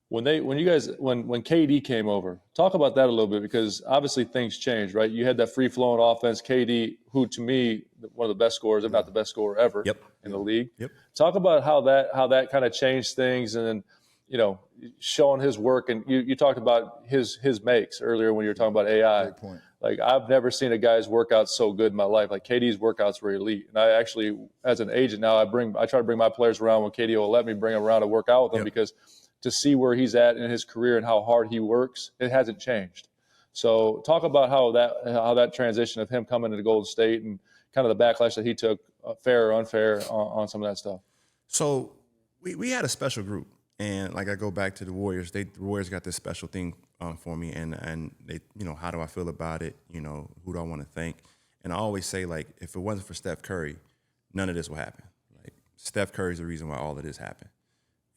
When KD came over, talk about that a little bit, because obviously things changed, right? You had that free-flowing offense, KD, who to me, one of the best scorers, if not the best scorer ever in the league. Yep. Talk about how that kind of changed things, and then, showing his work. And you talked about his makes earlier when you were talking about AI. Great point. Like, I've never seen a guy's workouts so good in my life. Like, KD's workouts were elite. And I actually, as an agent now, I try to bring my players around when KD will let me bring them around to work out with them, because to see where he's at in his career and how hard he works, it hasn't changed. So talk about how that transition of him coming into Golden State and kind of the backlash that he took, fair or unfair, on some of that stuff. So we had a special group, and like I go back to the Warriors. The Warriors got this special thing for me, and they, how do I feel about it? Who do I want to thank? And I always say, like, if it wasn't for Steph Curry, none of this would happen. Like, Steph Curry's the reason why all of this happened.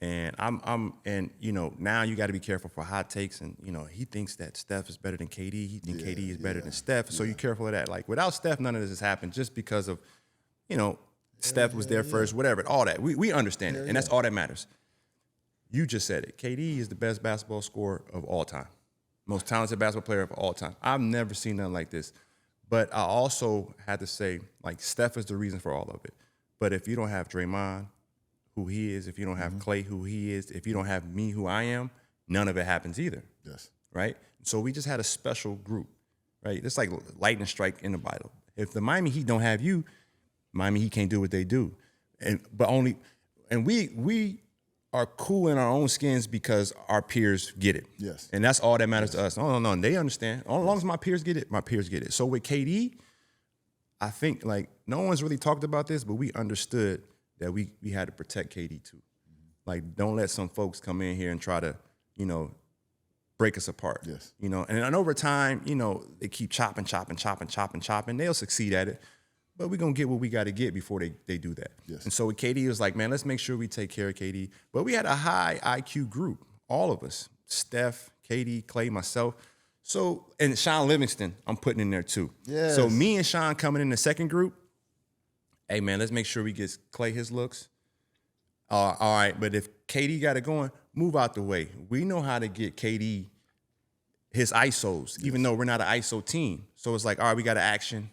And now you got to be careful for hot takes. And, he thinks that Steph is better than KD. He thinks KD is better than Steph. So you're careful of that. Like, without Steph, none of this has happened, just because of, Steph was there first, whatever, all that. We understand it, and that's all that matters. You just said it. KD is the best basketball scorer of all time, most talented basketball player of all time. I've never seen nothing like this. But I also had to say, like, Steph is the reason for all of it. But if you don't have Draymond, who he is, if you don't have Klay, who he is, if you don't have me, who I am, none of it happens either. Yes. Right? So we just had a special group, right? It's like lightning strike in the Bible. If the Miami Heat don't have you, Miami Heat can't do what they do. And we are cool in our own skins because our peers get it. Yes. And that's all that matters to us. No, they understand. As long as my peers get it, my peers get it. So with KD, I think, like, no one's really talked about this, but we understood that we had to protect KD too. Like, don't let some folks come in here and try to, break us apart. Yes. And over time, they keep chopping. They'll succeed at it. But we're going to get what we got to get before they do that. Yes. And so with KD, it was like, man, let's make sure we take care of KD. But we had a high IQ group, all of us. Steph, KD, Klay, myself. So, and Sean Livingston, I'm putting in there too. Yes. So me and Sean coming in the second group, hey, man, let's make sure we get Klay his looks. All right, but if KD got it going, move out the way. We know how to get KD his ISOs, even though we're not an ISO team. So it's like, all right, we got an action,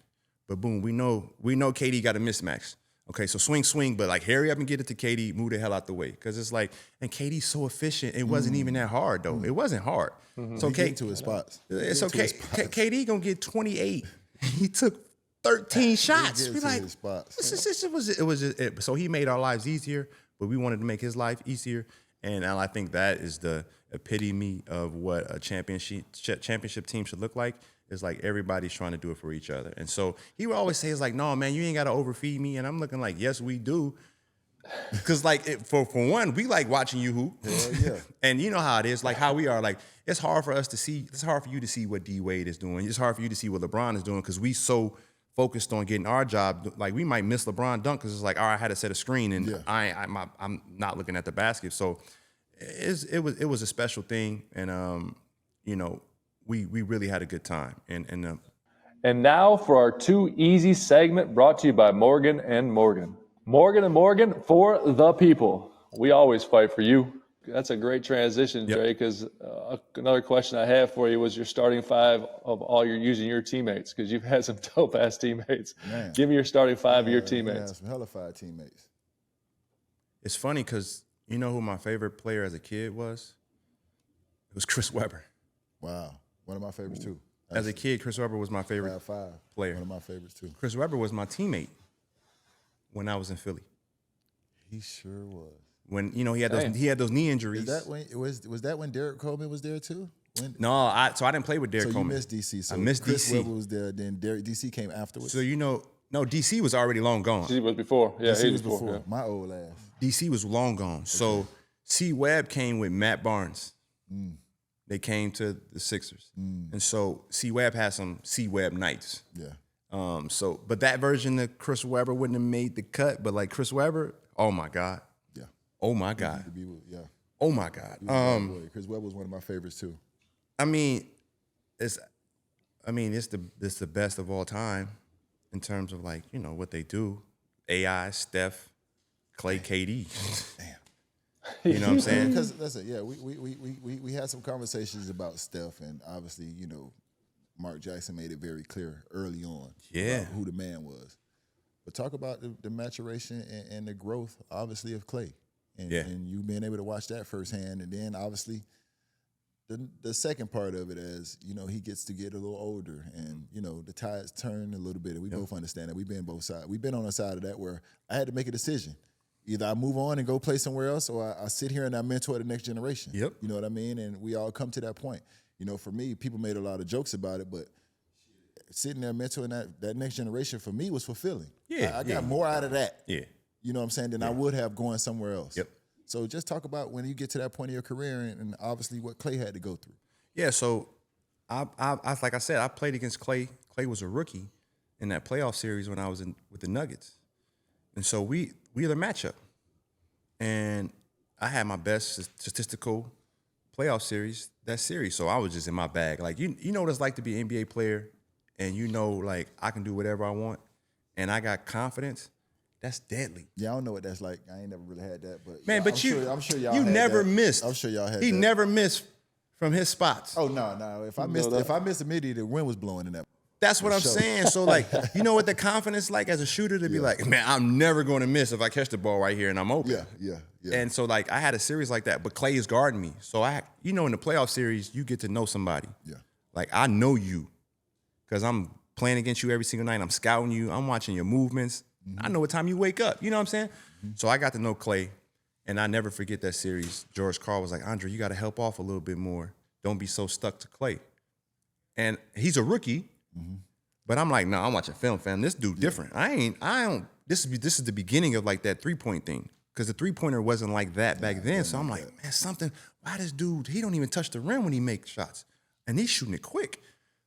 but boom, we know KD got a mismatch. Okay, so swing, but like hurry up and get it to KD, move the hell out the way. Because it's like, and KD's so efficient, it wasn't even that hard, though. It wasn't hard. So Get to his spots. It's okay. KD gonna get 28. He took 13 shots. We like, so he made our lives easier, but we wanted to make his life easier. And I think that is the epitome of what a championship team should look like. It's like everybody's trying to do it for each other. And so he would always say, it's like, no, man, you ain't got to overfeed me. And I'm looking like, yes, we do. Because, like, for one, we like watching you hoop. Yeah. And you know how it is, like how we are. Like, it's hard for us to see. It's hard for you to see what D Wade is doing. It's hard for you to see what LeBron is doing because we so focused on getting our job. Like we might miss LeBron dunk because it's like, all right, I had to set a screen and Yeah. I'm not looking at the basket. So it was a special thing, and you know, we really had a good time. And now for our Too Easy segment, brought to you by Morgan & Morgan. Morgan & Morgan, for the people. We always fight for you. That's a great transition, Yep. Dre, because another question I have for you was your starting five of all your using your teammates, because you've had some dope-ass teammates. Man. Give me your starting five of your Yeah, teammates. some hella fire teammates. It's funny because you know who my favorite player as a kid was? It was Chris Webber. Wow. One of my favorites, too. As a kid, Chris Webber was my favorite five. player. One of my favorites, too. Chris Webber was my teammate when I was in Philly. He sure was. When he had those knee injuries. Is that when was that when Derek Coleman was there too? No, I didn't play with Derek Coleman. You missed DC. So I missed Chris DC. Webber was there. Then DC came afterwards. So no, DC was already long gone. He was before. Yeah, DC he was before. Yeah. My old ass. DC was long gone. Okay. So C Webb came with Matt Barnes. They came to the Sixers, and so C Webb had some C Webb nights. Yeah. But that version of Chris Webber wouldn't have made the cut. But like Chris Webber, oh my God. Yeah. Oh my God. Yeah. Oh my God. Chris Webber was one of my favorites too. It's the best of all time in terms of like, what they do. AI, Steph, Klay, KD. Damn. You know what I'm saying? Because listen, yeah, we had some conversations about Steph, and obviously, Mark Jackson made it very clear early on about who the man was. But talk about the maturation and the growth, obviously, of Klay. And you being able to watch that firsthand. And then, obviously, the second part of it as, he gets to get a little older and, the tides turn a little bit. And we both understand that. We've been both sides. We've been on a side of that where I had to make a decision. Either I move on and go play somewhere else, or I sit here and I mentor the next generation. Yep. You know what I mean? And we all come to that point. For me, people made a lot of jokes about it, but sitting there mentoring that next generation for me was fulfilling. Yeah. I got more out of that. Yeah. You know what I'm saying? Than I would have going somewhere else. Yep. So just talk about when you get to that point of your career and obviously what Klay had to go through. Yeah, so I like I said, I played against Klay. Klay was a rookie in that playoff series when I was with the Nuggets. And so we had a matchup. And I had my best statistical playoff series, that series. So I was just in my bag. Like, you know what it's like to be an NBA player and like, I can do whatever I want and I got confidence. That's deadly. Yeah, I don't know what that's like. I ain't never really had that. But man, but I'm sure y'all you had never that. missed. I'm sure y'all had He that. never missed from his spots. Oh, no. If I missed immediately, the wind was blowing in that. That's what I'm saying. So, like, you know what the confidence like as a shooter to be like, man, I'm never going to miss if I catch the ball right here and I'm open. Yeah. And so, like, I had a series like that, but Klay is guarding me. So, in the playoff series, you get to know somebody. Yeah. Like, I know you because I'm playing against you every single night. I'm scouting you. I'm watching your movements. Mm-hmm. I know what time you wake up. You know what I'm saying? Mm-hmm. So, I got to know Klay, and I never forget that series. George Karl was like, Andre, you got to help off a little bit more. Don't be so stuck to Klay. And he's a rookie. Mm-hmm. But I'm like, no, I'm watching film, fam. This dude different. I don't. This is the beginning of like that 3-point thing because the 3-pointer wasn't like that back then. So I'm like, man, something. Why this dude? He don't even touch the rim when he makes shots, and he's shooting it quick.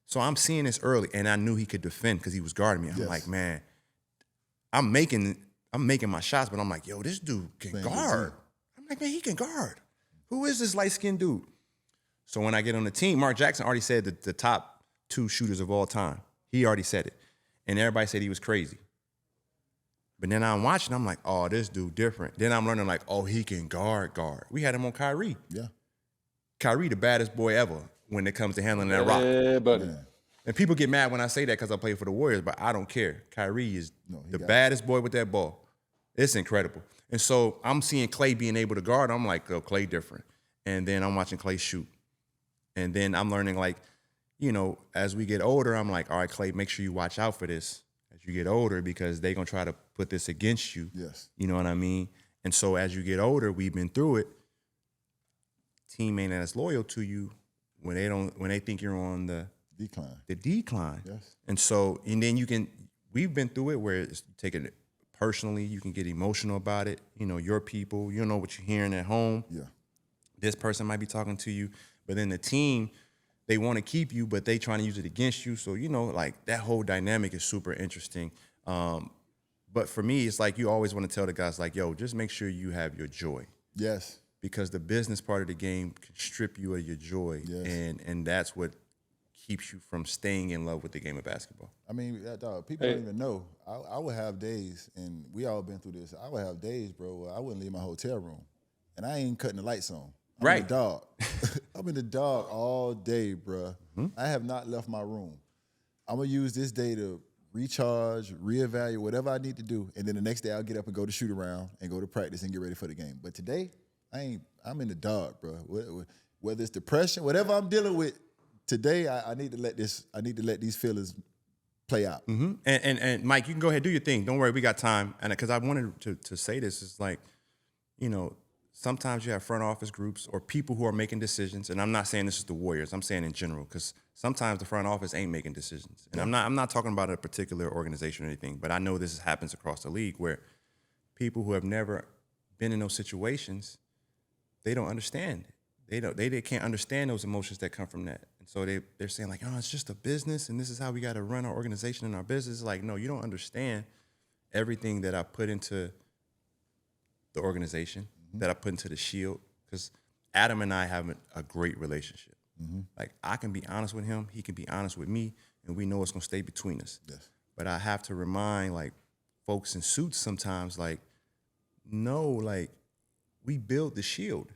So I'm seeing this early, and I knew he could defend because he was guarding me. I'm like, man, I'm making my shots, but I'm like, yo, this dude can guard. I'm like, man, he can guard. Who is this light-skinned dude? So when I get on the team, Mark Jackson already said that the top 2 shooters of all time. He already said it. And everybody said he was crazy. But then I'm watching, I'm like, oh, this dude different. Then I'm learning like, oh, he can guard. We had him on Kyrie. Yeah. Kyrie, the baddest boy ever when it comes to handling that rock. Yeah, buddy. Yeah. And people get mad when I say that because I play for the Warriors, but I don't care. Kyrie is the baddest boy with that ball. It's incredible. And so I'm seeing Klay being able to guard. I'm like, oh, Klay different. And then I'm watching Klay shoot. And then I'm learning like, as we get older, I'm like, all right, Klay, make sure you watch out for this as you get older because they're going to try to put this against you. Yes. You know what I mean? And so as you get older, we've been through it. Team ain't as loyal to you when they think you're on the decline. Yes. And so, and then we've been through it where it's taking it personally. You can get emotional about it. Your people, you know what you're hearing at home. Yeah. This person might be talking to you, but then the team, they want to keep you, but they trying to use it against you. So, you know, like that whole dynamic is super interesting. But for me, it's like you always want to tell the guys like, yo, just make sure you have your joy. Yes. Because the business part of the game can strip you of your joy. Yes. And that's what keeps you from staying in love with the game of basketball. I mean, dog, people don't even know. I would have days, and we all been through this. I would have days, bro, where I wouldn't leave my hotel room, and I ain't cutting the lights on. I'm in the dark. I'm in the dark all day, bro. I have not left my room. I'm going to use this day to recharge, reevaluate, whatever I need to do, and then the next day I'll get up and go to shoot around and go to practice and get ready for the game. But today, I'm in the dark, bro. Whether it's depression, whatever I'm dealing with, today I need to let these feelings play out. And Mike, you can go ahead and do your thing. Don't worry, we got time. And because I wanted to say this, is like, you know, sometimes you have front office groups or people who are making decisions, and I'm not saying this is the Warriors. I'm saying in general, because sometimes the front office ain't making decisions. And I'm not talking about a particular organization or anything, but I know this happens across the league where people who have never been in those situations, they don't understand. They can't understand those emotions that come from that. And so they're saying like, oh, it's just a business and this is how we got to run our organization and our business. It's like, no, you don't understand everything that I put into the organization, that I put into the Shield, because Adam and I have a great relationship. Like, I can be honest with him, he can be honest with me, and we know it's going to stay between us. Yes. But I have to remind, like, folks in suits sometimes, like, no, like, we build the Shield.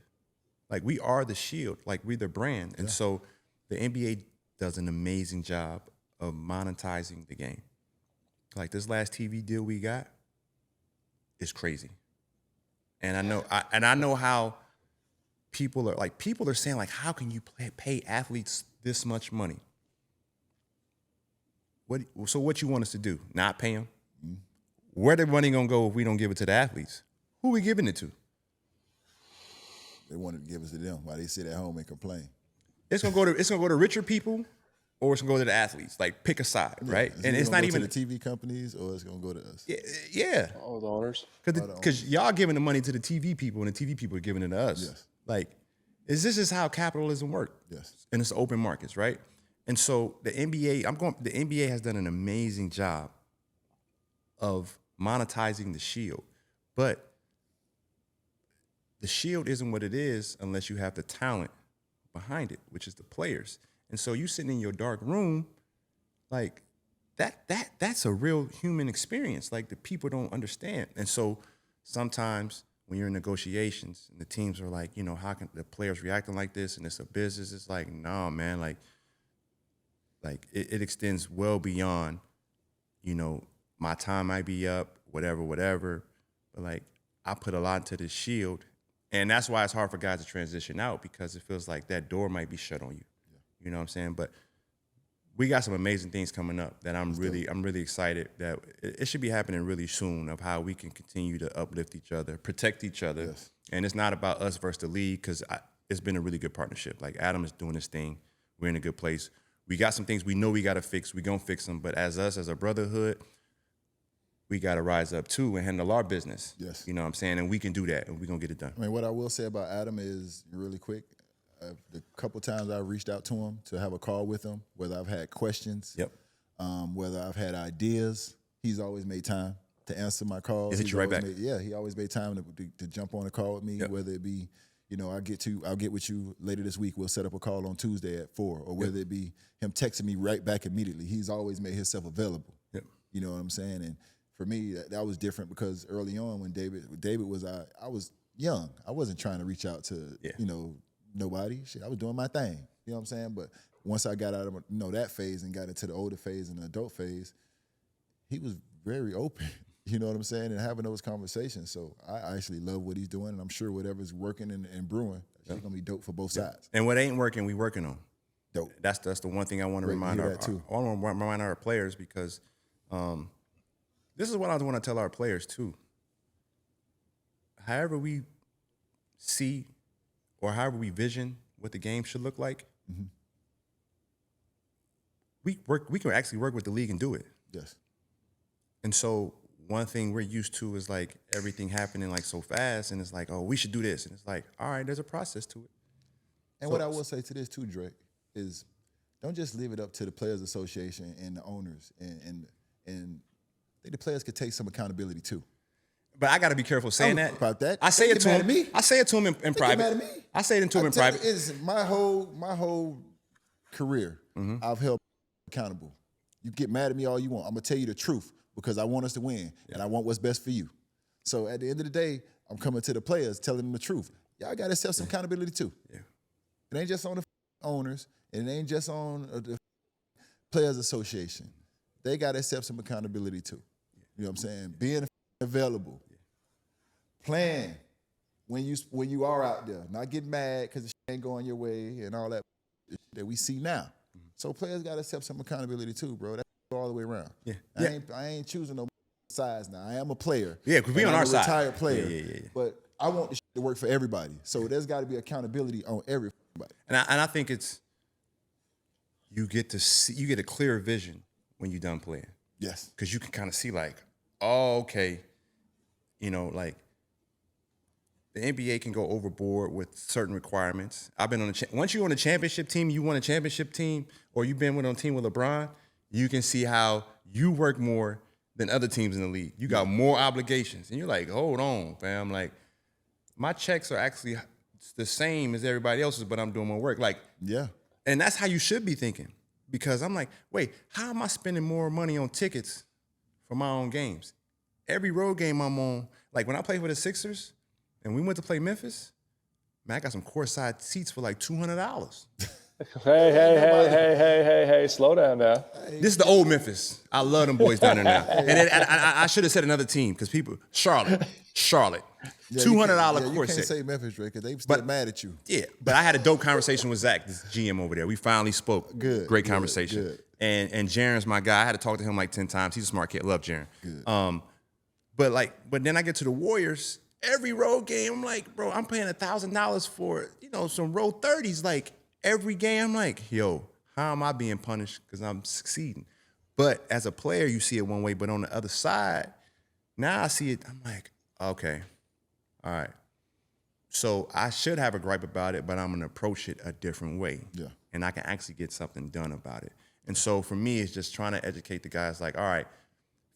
Like, we are the Shield. Like, we're the brand. And so the NBA does an amazing job of monetizing the game. Like, this last TV deal we got is crazy. And I know how people are saying, like, how can you pay athletes this much money? So what you want us to do? Not pay them? Where the money gonna go if we don't give it to the athletes? Who we giving it to? They wanted to give us to them while they sit at home and complain. It's gonna go to richer people, or it's gonna go to the athletes. Like, pick a side, right? And it's not even to the TV companies, or it's gonna go to us. Yeah. All the owners. Because y'all giving the money to the TV people, and the TV people are giving it to us. Yes. Like, this is how capitalism works. Yes. And it's open markets, right? And so the NBA has done an amazing job of monetizing the Shield, but the Shield isn't what it is unless you have the talent behind it, which is the players. And so you sitting in your dark room, like, that's a real human experience. Like, the people don't understand. And so sometimes when you're in negotiations and the teams are like, you know, how can the players reacting like this and it's a business? It's like, no, man, like it extends well beyond, you know, my time might be up, whatever. But, like, I put a lot into this Shield. And that's why it's hard for guys to transition out, because it feels like that door might be shut on you. Yeah. You know what I'm saying? But we got some amazing things coming up that I'm really excited that it should be happening really soon, of how we can continue to uplift each other, protect each other. Yes. And it's not about us versus the league, because it's been a really good partnership. Like, Adam is doing his thing. We're in a good place. We got some things we know we got to fix. We're going to fix them. But as a brotherhood, we got to rise up too and handle our business. Yes. You know what I'm saying? And we can do that, and we're going to get it done. I mean, what I will say about Adam is, really quick, the couple times I reached out to him to have a call with him, whether I've had questions, whether I've had ideas, he's always made time to answer my calls. Is it you right back? He always made time to jump on a call with me, whether it be, you know, I'll get with you later this week. We'll set up a call on Tuesday at 4, or whether it be him texting me right back immediately. He's always made himself available. Yep. You know what I'm saying? And for me, that was different, because early on when David was, I was young. I wasn't trying to reach out to, you know, nobody. Shit, I was doing my thing. You know what I'm saying? But once I got out of, you know, that phase and got into the older phase and the adult phase, he was very open. You know what I'm saying? And having those conversations. So I actually love what he's doing, and I'm sure whatever's working and brewing, it's going to be dope for both sides. And what ain't working, we working on. Dope. That's the one thing I want to remind our players, because this is what I want to tell our players too. However we see, or however we vision what the game should look like, we can actually work with the league and do it. Yes. And so one thing we're used to is, like, everything happening, like, so fast, and it's like, oh, we should do this. And it's like, all right, there's a process to it. And what I will say to this too, Drake, is don't just leave it up to the Players Association and the owners, and I think the players could take some accountability too. But I got to be careful saying that. About that. I say it to him. Me. I say it to him in private. Mad at me. I say it to him in private. It's my whole career. I've held accountable. You get mad at me all you want. I'm gonna tell you the truth because I want us to win and I want what's best for you. So at the end of the day, I'm coming to the players, telling them the truth. Y'all got to accept some accountability too. Yeah. It ain't just on the owners, and it ain't just on the Players Association. They got to accept some accountability too. You know what I'm saying? Being available, playing when you are out there, not getting mad because the shit ain't going your way and all that we see now. So players got to accept some accountability too, bro. That's all the way around. Yeah. I ain't choosing no sides now. I am a player. Yeah, because we on our side. Retired player. Yeah. But I want the shit to work for everybody. So there's got to be accountability on everybody. And I think it's you get a clear vision when you're done playing. Yes. Because you can kind of see like, oh, okay, like the NBA can go overboard with certain requirements. I've been on once you're on a championship team, you won a championship team, or you've been on a team with LeBron, you can see how you work more than other teams in the league. You got more obligations. And you're like, hold on, fam. Like, my checks are actually the same as everybody else's, but I'm doing more work. Like, yeah. And that's how you should be thinking. Because I'm like, wait, how am I spending more money on tickets for my own games? Every road game I'm on, like when I played for the Sixers and we went to play Memphis, man, I got some courtside seats for like $200. Hey, slow down now. This is the old Memphis. I love them boys down there now. And then, I should have said another team because people, Charlotte, Yeah, $200 you course can't set. say Memphis, Drake, because they still mad at you. Yeah, but I had a dope conversation with Zach, this GM over there. We finally spoke. Good. Great conversation. Good. And Jaren's my guy. I had to talk to him like 10 times. He's a smart kid. Love Jaren. Good. But then I get to the Warriors. Every road game, I'm like, bro, I'm paying $1,000 for, some road 30s. Like, every game, I'm like, yo, how am I being punished because I'm succeeding? But as a player, you see it one way. But on the other side, now I see it, I'm like, okay, all right. So I should have a gripe about it, but I'm going to approach it a different way. Yeah. And I can actually get something done about it. And so for me, it's just trying to educate the guys like, all right,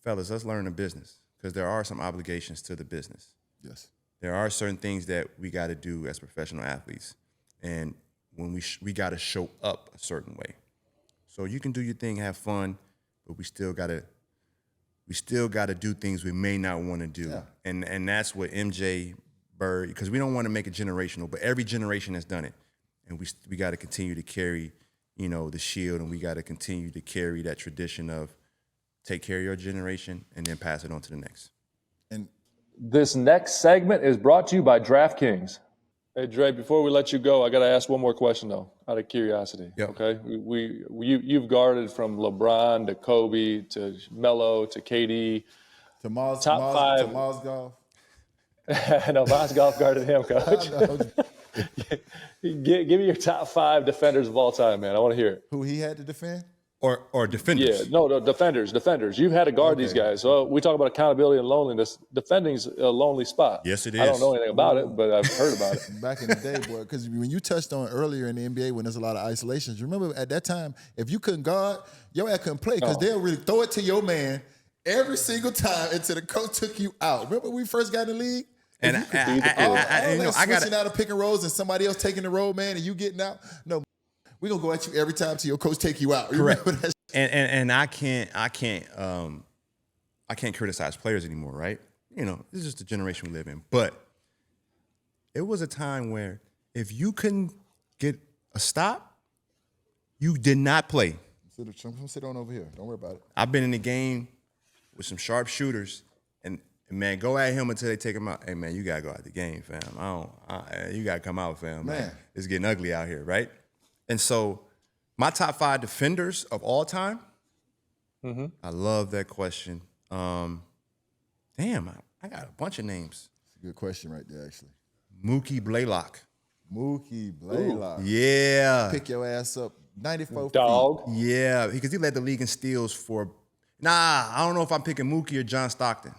fellas, let's learn the business because there are some obligations to the business. Yes. There are certain things that we got to do as professional athletes. And when we got to show up a certain way. So you can do your thing, have fun, but we still got to do things we may not want to do. Yeah. And that's what MJ, Bird, because we don't want to make it generational, but every generation has done it. And we got to continue to carry, the shield, and we got to continue to carry that tradition of take care of your generation and then pass it on to the next. And this next segment is brought to you by DraftKings. Hey, Dre, before we let you go, I got to ask one more question, though, out of curiosity. Yep. Okay? You've guarded from LeBron to Kobe to Melo to KD. To Mars, top five. To Mars Golf. No, Mars Golf guarded him, Coach. Give me your top 5 defenders of all time, man. I want to hear it. Who he had to defend? Or defenders. Yeah, no, defenders. You've had to guard these guys. So we talk about accountability and loneliness. Defending's a lonely spot. Yes, it is. I don't know anything about it, but I've heard about it. Back in the day, boy, because when you touched on earlier in the NBA when there's a lot of isolations, remember at that time, if you couldn't guard, your ass couldn't play because they'll really throw it to your man every single time until the coach took you out. Remember when we first got in the league? And I got switching out of pick and rolls and somebody else taking the roll, man, and you getting out. No, we're gonna go at you every time till your coach take you out. Correct. And I can't criticize players anymore, right? This is just the generation we live in. But it was a time where if you couldn't get a stop, you did not play. Sit on over here. Don't worry about it. I've been in the game with some sharp shooters, and man, go at him until they take him out. Hey, man, you got to go out the game, fam. You got to come out, fam. Man, it's getting ugly out here, right? And so my top 5 defenders of all time, I love that question. Damn, I got a bunch of names. It's a good question right there, actually. Mookie Blaylock. Mookie Blaylock. Yeah. Pick your ass up 94 Dog. feet. Yeah, because he led the league in steals for – I don't know if I'm picking Mookie or John Stockton.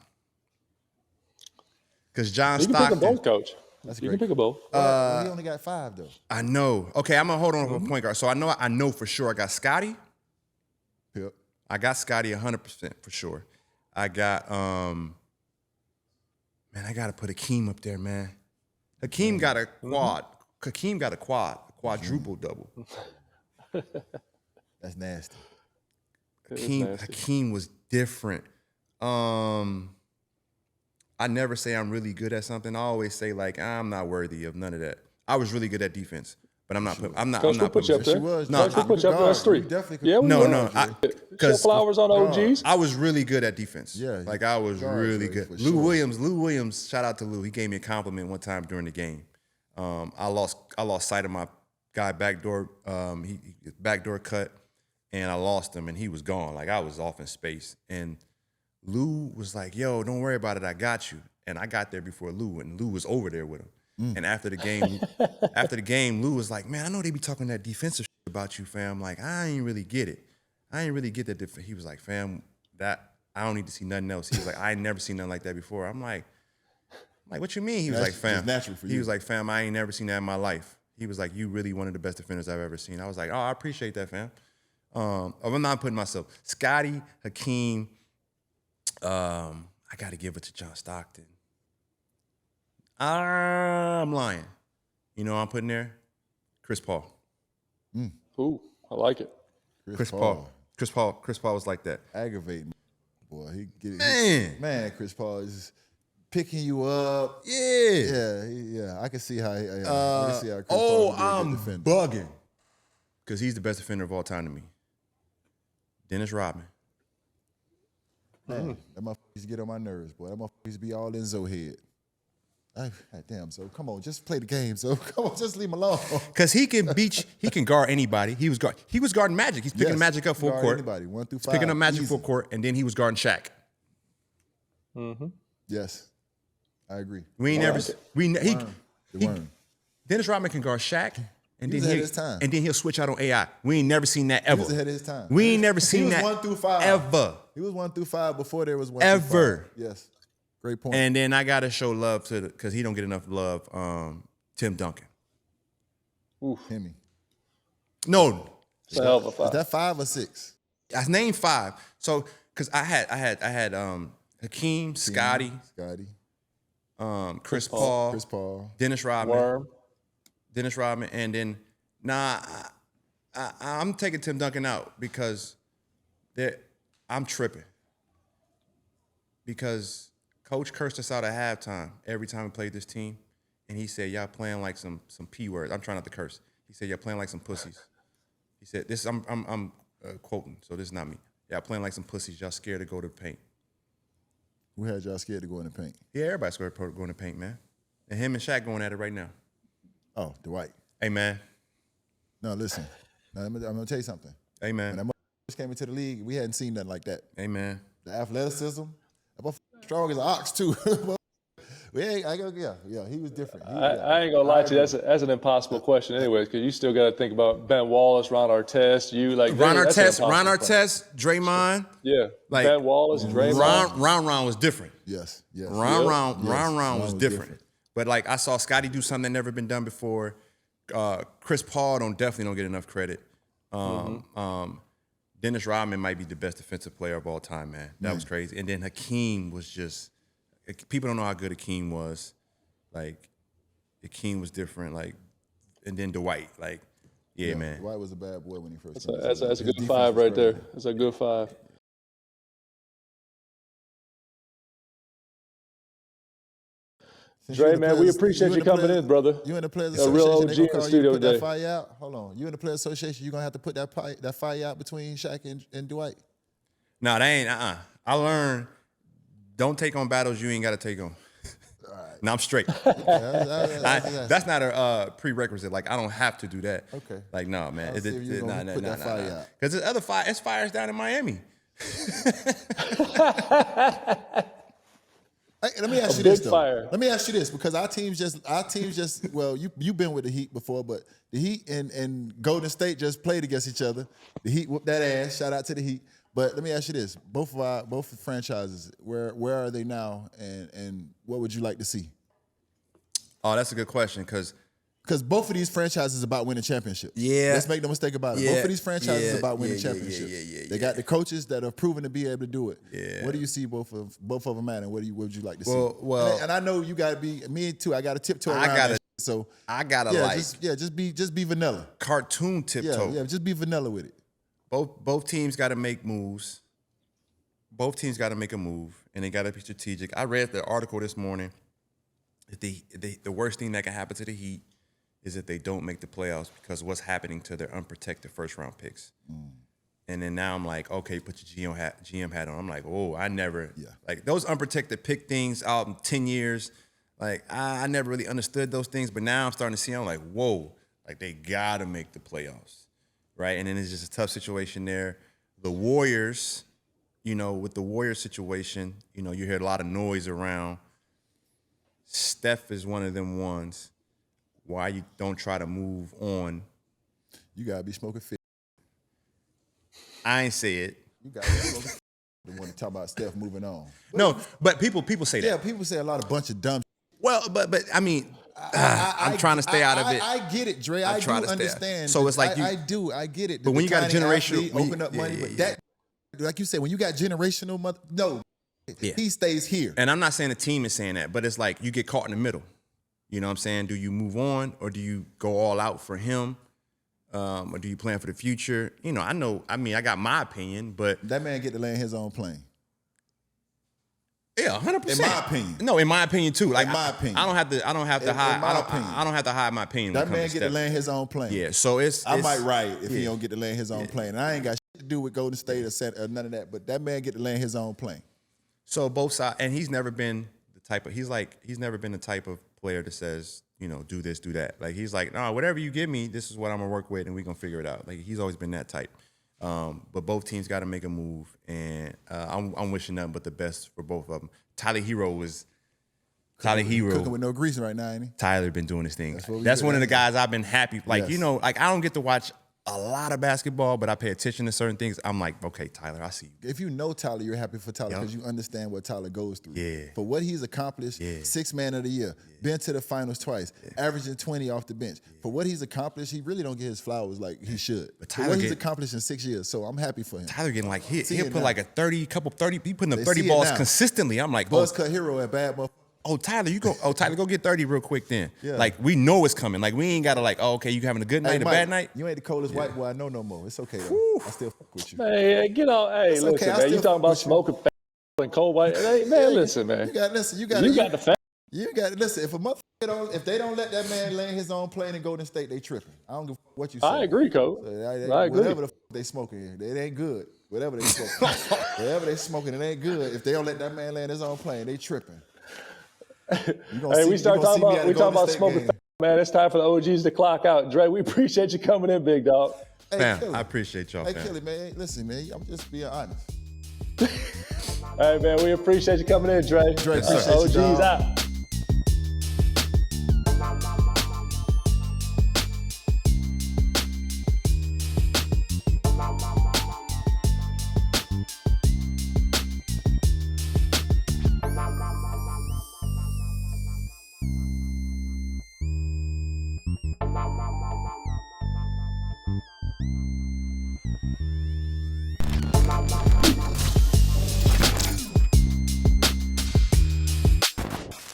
Because John Stockton – You can pick them both, Coach. That's You great. can pick a both. Well, he only got 5 though. I know. Okay, I'm gonna hold on for a point guard. So I know for sure I got Scotty. Yep. I got Scotty 100% for sure. I got man, I gotta put Hakeem up there, man. Hakeem got a quad. Hakeem got a quadruple double. That's nasty. Hakeem was different. I never say I'm really good at something. I always say like I'm not worthy of none of that. I was really good at defense, but I'm not. Coach, we'll put you up there. She was. Coach, we'll put you up there. That's 3. Definitely. Yeah, we No, will. no. Show flowers on OGs. I was really good at defense. Yeah, like I was really good. for Lou sure. Williams. Shout out to Lou. He gave me a compliment one time during the game. I lost sight of my guy backdoor. He backdoor cut, and I lost him, and he was gone. Like I was off in space, and Lou was like, "Yo, don't worry about it. I got you." And I got there before Lou, and Lou was over there with him. And after the game, Lou was like, "Man, I know they be talking that defensive shit about you, fam. Like, I ain't really get it. I ain't really get that." He was like, "Fam, that I don't need to see nothing else." He was like, "I ain't never seen nothing like that before." I'm like, "What you mean?" He was like, "Fam, just natural for he you. was like, "Fam, I ain't never seen that in my life." He was like, "You really one of the best defenders I've ever seen." I was like, "Oh, I appreciate that, fam." I'm not putting myself. Scotty, Hakeem. I got to give it to John Stockton. I'm lying. You know what I'm putting there? Chris Paul. Ooh, I like it. Chris Paul was like that. Aggravating. Boy, he get it. Man. Chris Paul is picking you up. Yeah. Yeah. I can see how. I can see how Chris Oh, Paul can be a I'm good defender. bugging. Because he's the best defender of all time to me. Dennis Rodman. Man, that motherfucker used to get on my nerves, boy. That motherfucker used to be all in Zoe head. God damn, so come on, just play the game. So come on, just leave him alone. Because he can guard anybody. He was guarding Magic. He's picking Magic up full guard court. Anybody, 1 through 5. Picking up Magic easy. full court, and then he was guarding Shaq. Yes, I agree. We ain't never. The worm. Dennis Rodman can guard Shaq, and He was then ahead of his time. and then he'll switch out on AI. We ain't never seen that He ever. was ahead of his time. We ain't never seen he was that 1 through 5 ever. He was 1 through 5 before there was 1 Ever. through 5. Yes, great point. And then I gotta show love to because he don't get enough love. Tim Duncan. Hemi. No, It's a hell of a 5. Is that 5 or 6? I named 5. So because I had Hakeem, Scotty, Chris Paul, Dennis Rodman, and then I'm taking Tim Duncan out because I'm tripping. Because Coach cursed us out at halftime every time we played this team, and he said, "Y'all playing like some P words." I'm trying not to curse. He said, "Y'all playing like some pussies." He said, "This I'm quoting, so this is not me. Y'all playing like some pussies. Y'all scared to go to the paint." Who had y'all scared to go in the paint? Yeah, everybody's scared to go in the paint, man. And him and Shaq going at it right now. Oh, Dwight. Hey, man. No, listen. Now, I'm gonna tell you something. Hey, man. When that motherfucker first came into the league, we hadn't seen nothing like that. Hey, man. The athleticism, that motherfucker strong as an ox too. He was different. I ain't gonna lie to you. That's an impossible question, anyways, because you still got to think about Ben Wallace, Ron Artest, Ron Artest, Draymond. Yeah, Like, Ben Wallace, Draymond. Ron was different. Yes. Ron was different. But like I saw Scotty do something that never been done before. Chris Paul definitely don't get enough credit. Dennis Rodman might be the best defensive player of all time, man. That was crazy. And then Hakeem was just people don't know how good Hakeem was. Like Hakeem was different. Like, and then Dwight. Like, yeah, man. Dwight was a bad boy when he first. That's a good 5 right there. That's a good 5. Dre, man, we appreciate you coming in, brother. You in the Players A real Association, OG in the studio put today. that fire out. Hold on, you in the Players Association, you're gonna have to put that fire out between Shaq and Dwight. No, that ain't. I learned don't take on battles you ain't got to take on. Right. No, I'm straight. That's not a prerequisite. Like I don't have to do that. Okay. Like no, man. I'll see if you gonna put that fire out. Because there's other fire. It's fires down in Miami. Hey, let me ask you big this though. fire. Let me ask you this because our teams just well, you've been with the Heat before, but the Heat and Golden State just played against each other. The Heat whooped that ass. Shout out to the Heat. But let me ask you this: both franchises, where are they now, and what would you like to see? Oh, that's a good question because both of these franchises are about winning championships. Yeah. Let's make no mistake about it. Yeah. Both of these franchises are about winning Yeah. championships. They got the coaches that are proven to be able to do it. Yeah. What do you see both of them at, and what would you like to see? Well, and I know you got to be me too. I got to tiptoe around that shit, so I gotta just be vanilla. Cartoon tiptoe. Yeah, just be vanilla with it. Both teams got to make moves. Both teams got to make a move, and they got to be strategic. I read the article this morning. The worst thing that can happen to the Heat is if they don't make the playoffs because of what's happening to their unprotected first-round picks. And then now I'm like, okay, put your GM hat on. I'm like, oh, I never like those unprotected pick things out in 10 years. Like I never really understood those things, but now I'm starting to see. I'm like, whoa, like they gotta make the playoffs, right? And then it's just a tough situation there. The Warriors, with the Warriors situation, you hear a lot of noise around. Steph is one of them ones. Why you don't try to move on? You gotta be smoking fit. I ain't say it. You gotta be smoking fit. The one to talk about Steph moving on. But people say that. Yeah, people say a lot of bunch of dumb. Well, but I mean, I'm trying to stay out of it. I get it, Dre. I do understand. So it's like I get it. But when you got a generational, open up money, but that, like you said, when you got generational, he stays here. And I'm not saying the team is saying that, but it's like you get caught in the middle. You know what I'm saying? Do you move on or do you go all out for him? Or do you plan for the future? I got my opinion, but that man get to land his own plane. Yeah, 100%. In my opinion. No, in my opinion too. Like in my opinion. I don't have to hide. I don't have to hide my opinion. That man get to land his own plane. Yeah, so I might write if he don't get to land his own plane. And I ain't got shit to do with Golden State or none of that, but that man get to land his own plane. So both sides, and he's never been the type of player that says, do this, do that. Like he's like, no, whatever you give me, this is what I'm gonna work with, and we're gonna figure it out. Like he's always been that type. But both teams got to make a move, and I'm wishing nothing but the best for both of them. Tyler Hero cooking with no grease right now, ain't he? Tyler been doing his thing. That's one of the guys I've been happy. Like yes. Like I don't get to watch a lot of basketball, but I pay attention to certain things. I'm like, okay, Tyler, I see you. If you know Tyler, you're happy for Tyler because you understand what Tyler goes through. Yeah. For what he's accomplished, sixth man of the year, been to the finals twice, averaging 20 off the bench. For what he's accomplished, he really don't get his flowers like he should. But Tyler for what he's accomplished in 6 years, so I'm happy for him. Tyler getting like he'll put like a 30, he putting up 30 balls consistently. I'm like, Buzz cut hero at bad motherfucker. Tyler, go get 30 real quick then. Yeah. Like, we know it's coming. Like, we ain't got to like, okay, you having a good night, Mike, a bad night? You ain't the coldest white boy I know no more. It's okay, though. I still fuck with you. Man, get on. Hey, it's listen, okay. man. You talking about smoking and cold white. Hey, man, listen, man. You got the fact. You got to listen. If a motherfucker if they don't let that man land his own plane in Golden State, they tripping. I don't give a fuck what you say. I agree, Coach. I agree. Whatever the fuck they smoking, it ain't good. Whatever they smoking, it ain't good. If they don't let that man land his own plane, they tripping. Hey, we talking about smoking. Man, it's time for the OGs to clock out. Dre, we appreciate you coming in, big dog. Hey, fam, I appreciate y'all, Hey, fam. Kelly, man. Listen, man. I'm just being honest. Hey, man, we appreciate you coming in, Dre. Appreciate OGs you, dog. out.